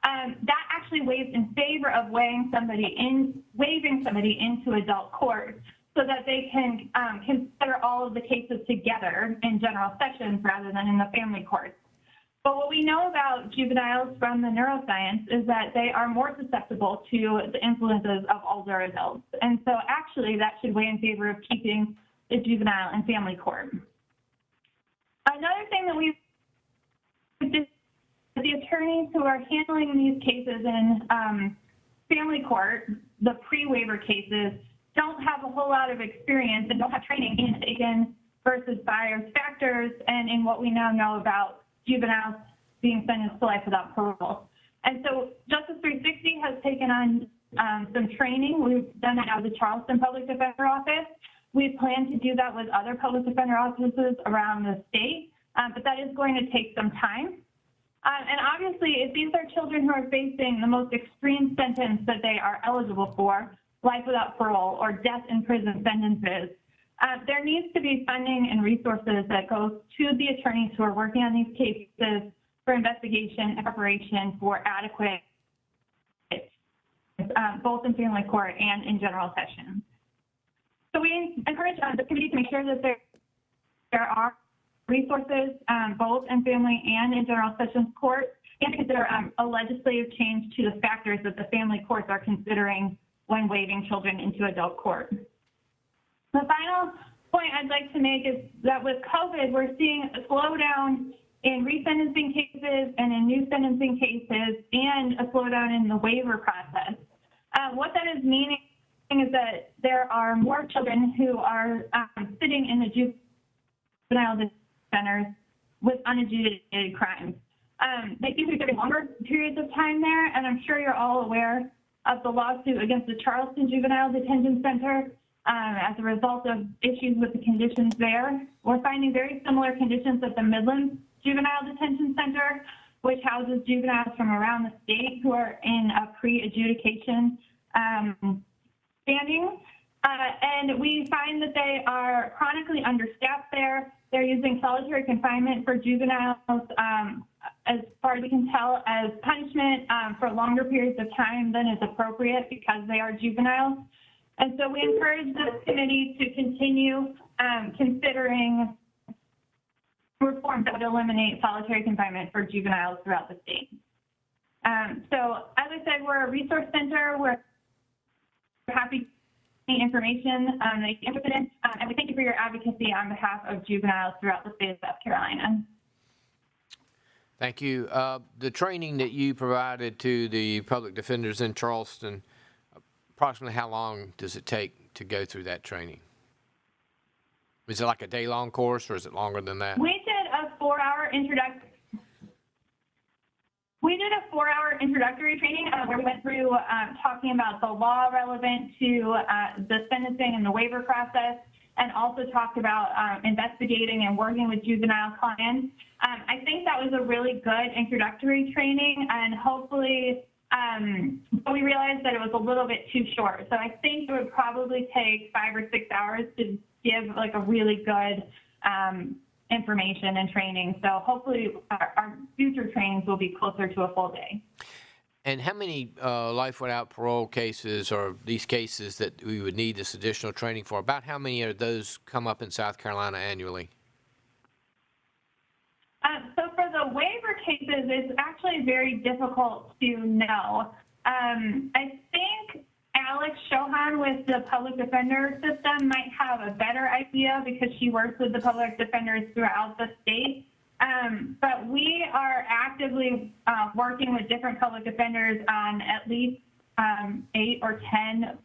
that actually weighs in favor of waiving somebody into adult court so that they can consider all of the cases together in general sessions rather than in the family courts. But what we know about juveniles from the neuroscience is that they are more susceptible to the influences of older adults. And so actually that should weigh in favor of keeping the juvenile in family court. Another thing that we did, the attorneys who are handling these cases in family court, the pre-waiver cases, don't have a whole lot of experience and don't have training in Aiken versus Byers factors and in what we now know about juveniles being sentenced to life without parole. And so Justice 360 has taken on some training. We've done it out of the Charleston Public Defender Office. We plan to do that with other public defender offices around the state, but that is going to take some time. And obviously, if these are children who are facing the most extreme sentence that they are eligible for, life without parole or death in prison sentences, there needs to be funding and resources that goes to the attorneys who are working on these cases for investigation and preparation for adequate, both in family court and in general session. So we encourage the committee to make sure that there are resources both in family and in general sessions court, and to consider a legislative change to the factors that the family courts are considering when waiving children into adult court. The final point I'd like to make is that with COVID, we're seeing a slowdown in resentencing cases and in new sentencing cases, and a slowdown in the waiver process. What that is meaning is that there are more children who are sitting in the juvenile centers with unadjudicated crimes. They seem to be getting longer periods of time there, and I'm sure you're all aware of the lawsuit against the Charleston Juvenile Detention Center as a result of issues with the conditions there. We're finding very similar conditions at the Midland Juvenile Detention Center, which houses juveniles from around the state who are in a pre-adjudication standing. And we find that they are chronically understaffed there. They're using solitary confinement for juveniles, as far as we can tell, as punishment for longer periods of time than is appropriate because they are juveniles. And so we encourage this committee to continue considering reforms that would eliminate solitary confinement for juveniles throughout the state. So as I said, we're a resource center. We're happy to see information that you're interested in, and we thank you for your advocacy on behalf of juveniles throughout the state of South Carolina. Thank you. The training that you provided to the public defenders in Charleston, approximately how long does it take to go through that training? Is it like a day-long course, or is it longer than that? We did a 4-hour introductory training where we went through talking about the law relevant to the sentencing and the waiver process, and also talked about investigating and working with juvenile clients. I think that was a really good introductory training, and hopefully, but we realized that it was a little bit too short. So I think it would probably take 5 or 6 hours to give like a really good information and training. So hopefully our future trainings will be closer to a full day. And how many life without parole cases, or these cases that we would need this additional training for, about how many of those come up in South Carolina annually? So for the waiver cases, it's actually very difficult to know. I think Alex Shohan with the public defender system might have a better idea because she works with the public defenders throughout the state. But we are actively working with different public defenders on at least 8 or 10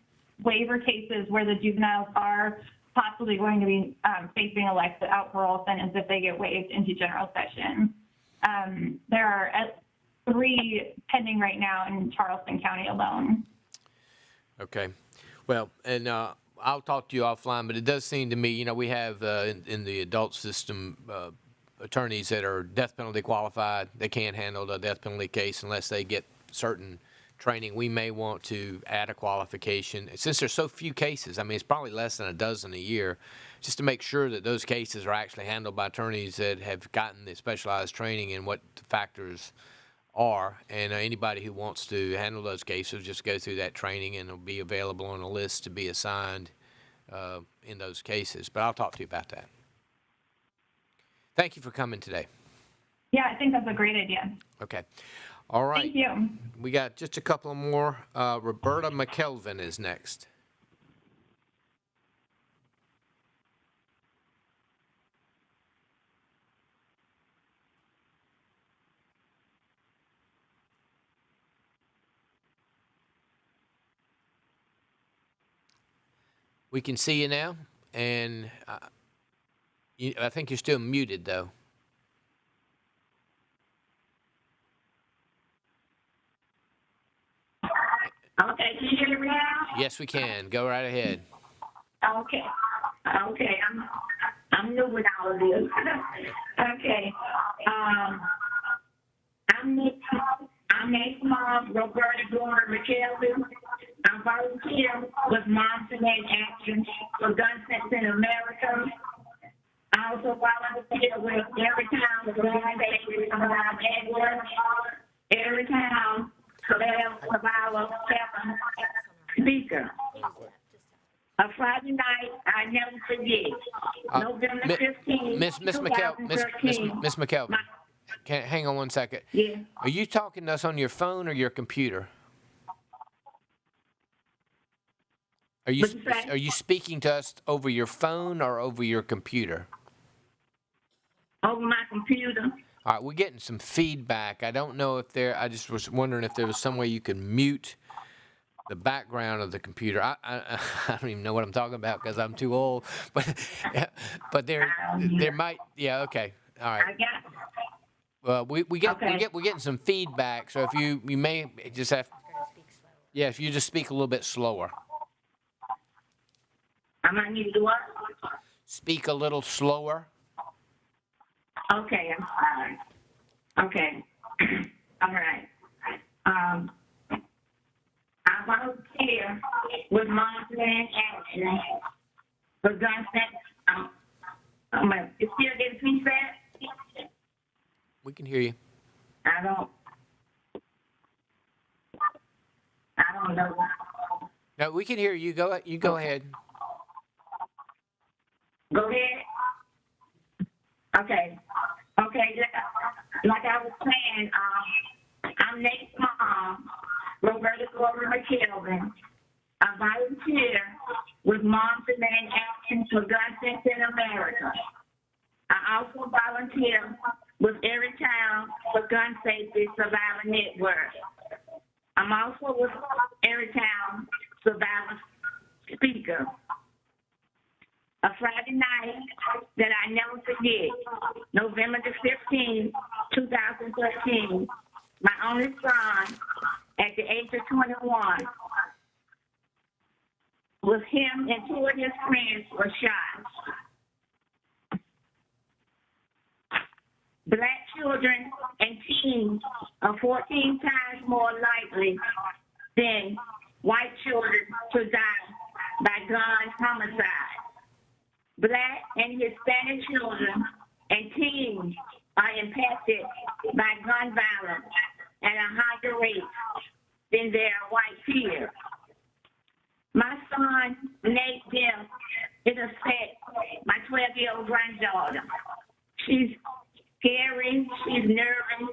waiver cases where the juveniles are possibly going to be facing a life without parole sentence if they get waived into general session. There are 3 pending right now in Charleston County alone. Okay. Well, and I'll talk to you offline, but it does seem to me, you know, we have in the adult system attorneys that are death penalty qualified. They can't handle the death penalty case unless they get certain training. We may want to add a qualification. Since there's so few cases, I mean, it's probably less than a dozen a year, just to make sure that those cases are actually handled by attorneys that have gotten the specialized training in what the factors are. And anybody who wants to handle those cases just go through that training, and it'll be available on a list to be assigned in those cases. But I'll talk to you about that. Thank you for coming today. Yeah, I think that's a great idea. Okay. All right. Thank you. We got just a couple more. Roberta McKelvin is next. We can see you now, and I think you're still muted, though. Okay, can you hear me now? Yes, we can. Go right ahead. Okay. Okay, I'm new with all of this. Okay. I'm Nate's mom, Roberta Gore McKelvey. I volunteer with Moms to Make Action for Gun Sense in America. I also volunteer with Every Town around Edward. Every Town Caldwell speaker. A Friday night I never forget. November 15th, Miss McKelvey, hang on one second. Yeah. Are you talking to us on your phone or your computer? Are you speaking to us over your phone or over your computer? Over my computer. All right, we're getting some feedback. I don't know if I just was wondering if there was some way you could mute the background of the computer. I don't even know what I'm talking about because I'm too old. But there might. Yeah. Okay. All right. I got. Well, we're getting some feedback. So if you may just have. Yeah, if you just speak a little bit slower. I might need to do what? Speak a little slower. Okay, I'm sorry. Okay. All right. I volunteer with Moms to Make Action for Gun Sense. You still getting feedback? We can hear you. I don't know. No, we can hear you. Go ahead. Go ahead. Okay. Okay. Like I was saying, I'm Nate's mom, Roberta Gore McKelvey. I volunteer with Moms to Make Action for Gun Sense in America. I also volunteer with Every Town for Gun Safety Survivor Network. I'm also with Every Town Survivor Speaker. A Friday night that I never forget, November the 15th, 2013, my only son, at the age of 21, with him and two of his friends were shot. Black children and teens are 14 times more likely than white children to die by gun homicide. Black and Hispanic children and teens are impacted by gun violence at a higher rate than their white peers. My son, Nate Dim, is upset, my 12-year-old granddaughter. She's scary, she's nervous.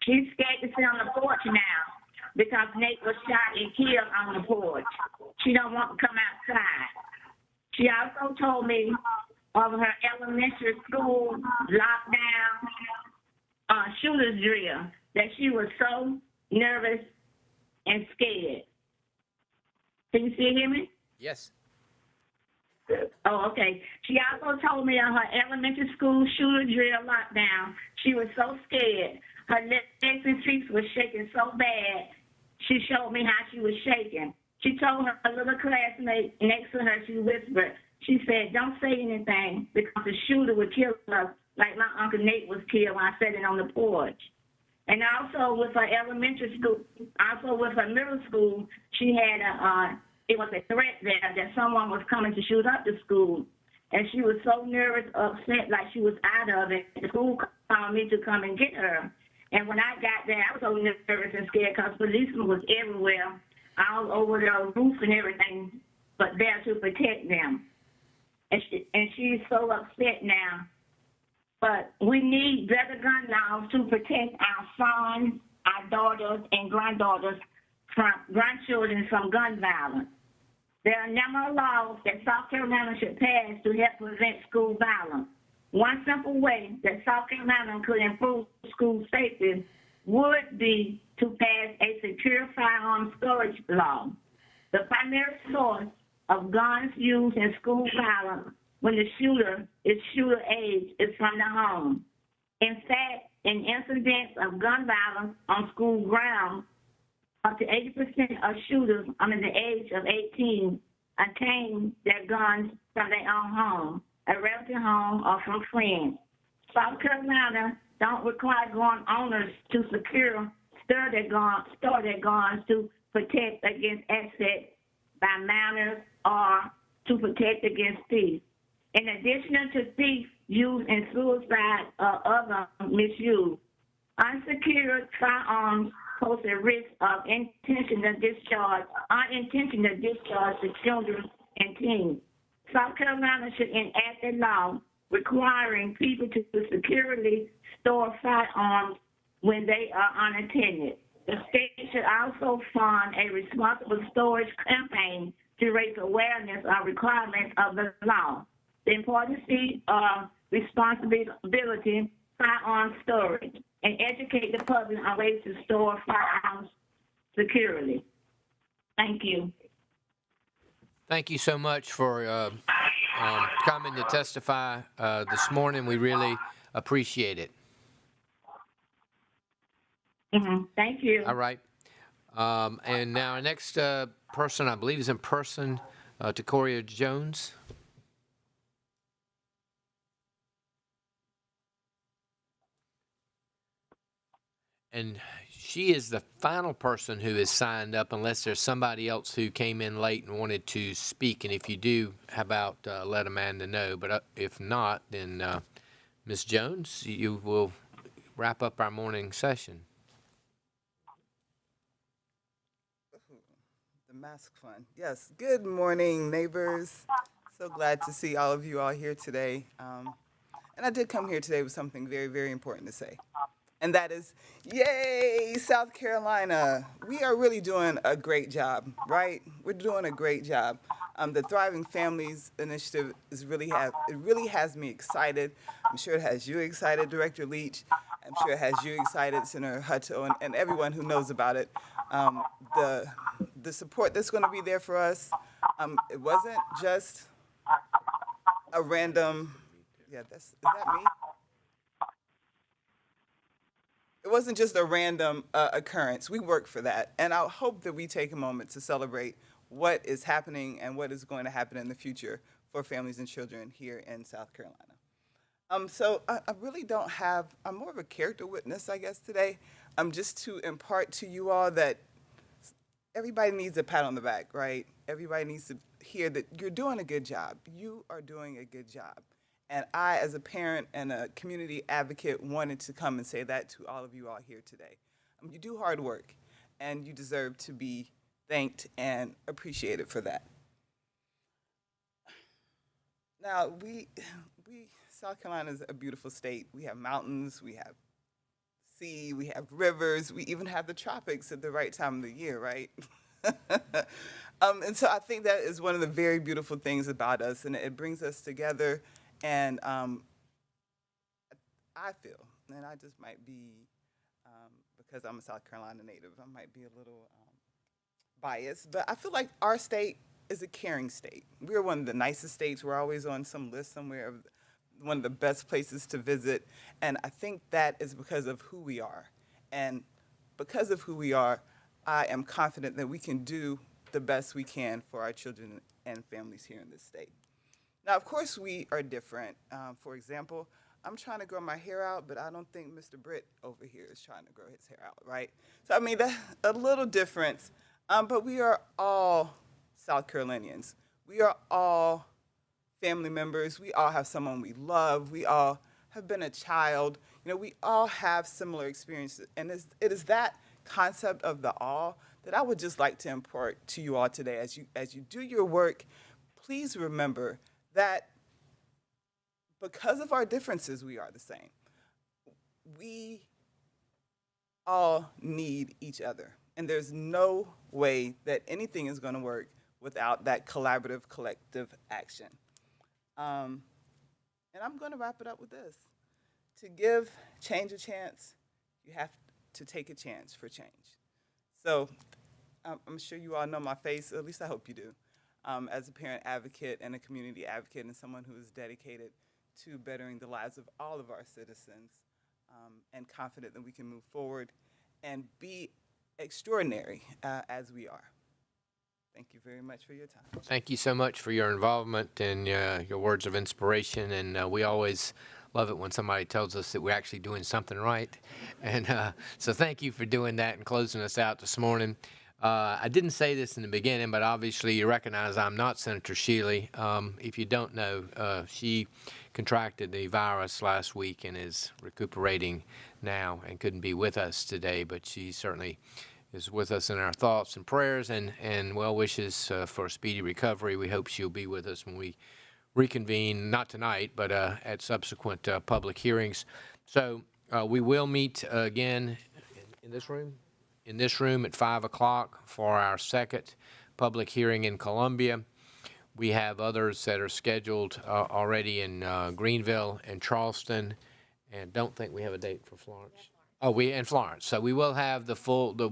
She's scared to sit on the porch now because Nate was shot and killed on the porch. She don't want to come outside. She also told me of her elementary school lockdown shooter's drill that she was so nervous and scared. Can you still hear me? Yes. Oh, okay. She also told me on her elementary school shooter drill lockdown, she was so scared. Her legs and feet were shaking so bad. She showed me how she was shaking. She told her little classmate next to her, she whispered, she said, don't say anything because the shooter would kill us like my Uncle Nate was killed when I sat on the porch. And also with her elementary school, also with her middle school, she had it was a threat there that someone was coming to shoot up the school. And she was so nervous, upset, like she was out of it. The school called me to come and get her. And when I got there, I was so nervous and scared because policemen was everywhere, all over the roof and everything, but there to protect them. And she's so upset now. But we need better gun laws to protect our sons, our daughters, and grandchildren from gun violence. There are a number of laws that South Carolina should pass to help prevent school violence. One simple way that South Carolina could improve school safety would be to pass a secure firearm storage law. The primary source of guns used in school violence when the shooter is shooter age is from the home. In fact, in incidents of gun violence on school grounds, Up to 80% of shooters under the age of 18 obtain their guns from their own home, a relative home, or from friends. South Carolina don't require gun owners to store their guns to protect against access by minors or to protect against thieves. In addition to theft, use, and suicide or other misuse, unsecured firearms pose a risk of unintentional discharge to children and teens. South Carolina should enact a law requiring people to securely store firearms when they are unattended. The state should also fund a responsible storage campaign to raise awareness of requirements of the law, the importance of responsibility firearm storage, and educate the public on ways to store firearms securely. Thank you. Thank you so much for coming to testify this morning. We really appreciate it. Thank you. All right. And now our next person, I believe, is in person, Tacoria Jones. And she is the final person who is signed up unless there's somebody else who came in late and wanted to speak. And if you do, how about let Amanda know? But if not, then Ms. Jones, you will wrap up our morning session. The mask fun. Yes. Good morning, neighbors. So glad to see all of you all here today. And I did come here today with something very, very important to say. And that is, yay, South Carolina. We are really doing a great job, right? We're doing a great job. The Thriving Families Initiative really has me excited. I'm sure it has you excited, Director Leach. I'm sure it has you excited, Senator Hutto, and everyone who knows about it. The support that's going to be there for us, it wasn't just a random, is that me? It wasn't just a random occurrence. We worked for that. And I hope that we take a moment to celebrate what is happening and what is going to happen in the future for families and children here in South Carolina. So I really don't have, I'm more of a character witness, I guess, today. Just to impart to you all that everybody needs a pat on the back, right? Everybody needs to hear that you're doing a good job. You are doing a good job. And I, as a parent and a community advocate, wanted to come and say that to all of you all here today. You do hard work, and you deserve to be thanked and appreciated for that. Now, South Carolina is a beautiful state. We have mountains, we have sea, we have rivers, we even have the tropics at the right time of the year, right? And so I think that is one of the very beautiful things about us, and it brings us together. And I feel, and I just might be, because I'm a South Carolina native, I might be a little biased, but I feel like our state is a caring state. We're one of the nicest states. We're always on some list somewhere of one of the best places to visit. And I think that is because of who we are. And because of who we are, I am confident that we can do the best we can for our children and families here in this state. Now, of course, we are different. For example, I'm trying to grow my hair out, but I don't think Mr. Britt over here is trying to grow his hair out, right? So, I mean, that's a little difference. But we are all South Carolinians. We are all family members. We all have someone we love. We all have been a child. You know, we all have similar experiences. And it is that concept of the all that I would just like to impart to you all today. As you do your work, please remember that because of our differences, we are the same. We all need each other. And there's no way that anything is going to work without that collaborative, collective action. And I'm going to wrap it up with this. To give change a chance, you have to take a chance for change. So I'm sure you all know my face, at least I hope you do. As a parent advocate and a community advocate and someone who is dedicated to bettering the lives of all of our citizens, and confident that we can move forward and be extraordinary as we are. Thank you very much for your time. Thank you so much for your involvement and your words of inspiration. And we always love it when somebody tells us that we're actually doing something right. And so thank you for doing that and closing us out this morning. I didn't say this in the beginning, but obviously you recognize I'm not Senator Shealy. If you don't know, she contracted the virus last week and is recuperating now and couldn't be with us today, but she certainly is with us in our thoughts and prayers and well wishes for a speedy recovery. We hope she'll be with us when we reconvene, not tonight, but at subsequent public hearings. So we will meet again in this room? In this room at 5 o'clock for our second public hearing in Columbia. We have others that are scheduled already in Greenville and Charleston, and don't think we have a date for Florence. Oh, in Florence. So we will have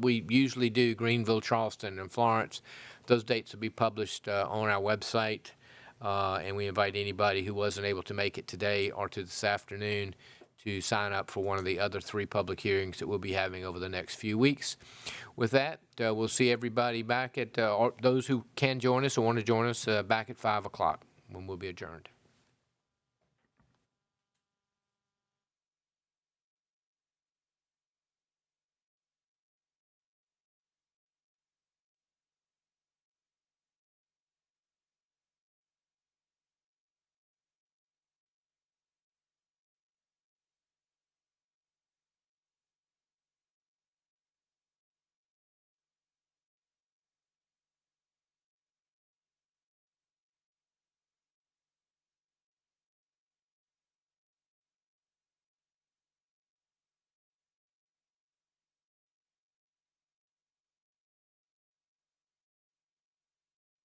we usually do Greenville, Charleston, and Florence. Those dates will be published on our website, and we invite anybody who wasn't able to make it today or to this afternoon to sign up for one of the other 3 public hearings that we'll be having over the next few weeks. With that, we'll see everybody back at, or those who can join us or want to join us, back at 5 o'clock when we'll be adjourned.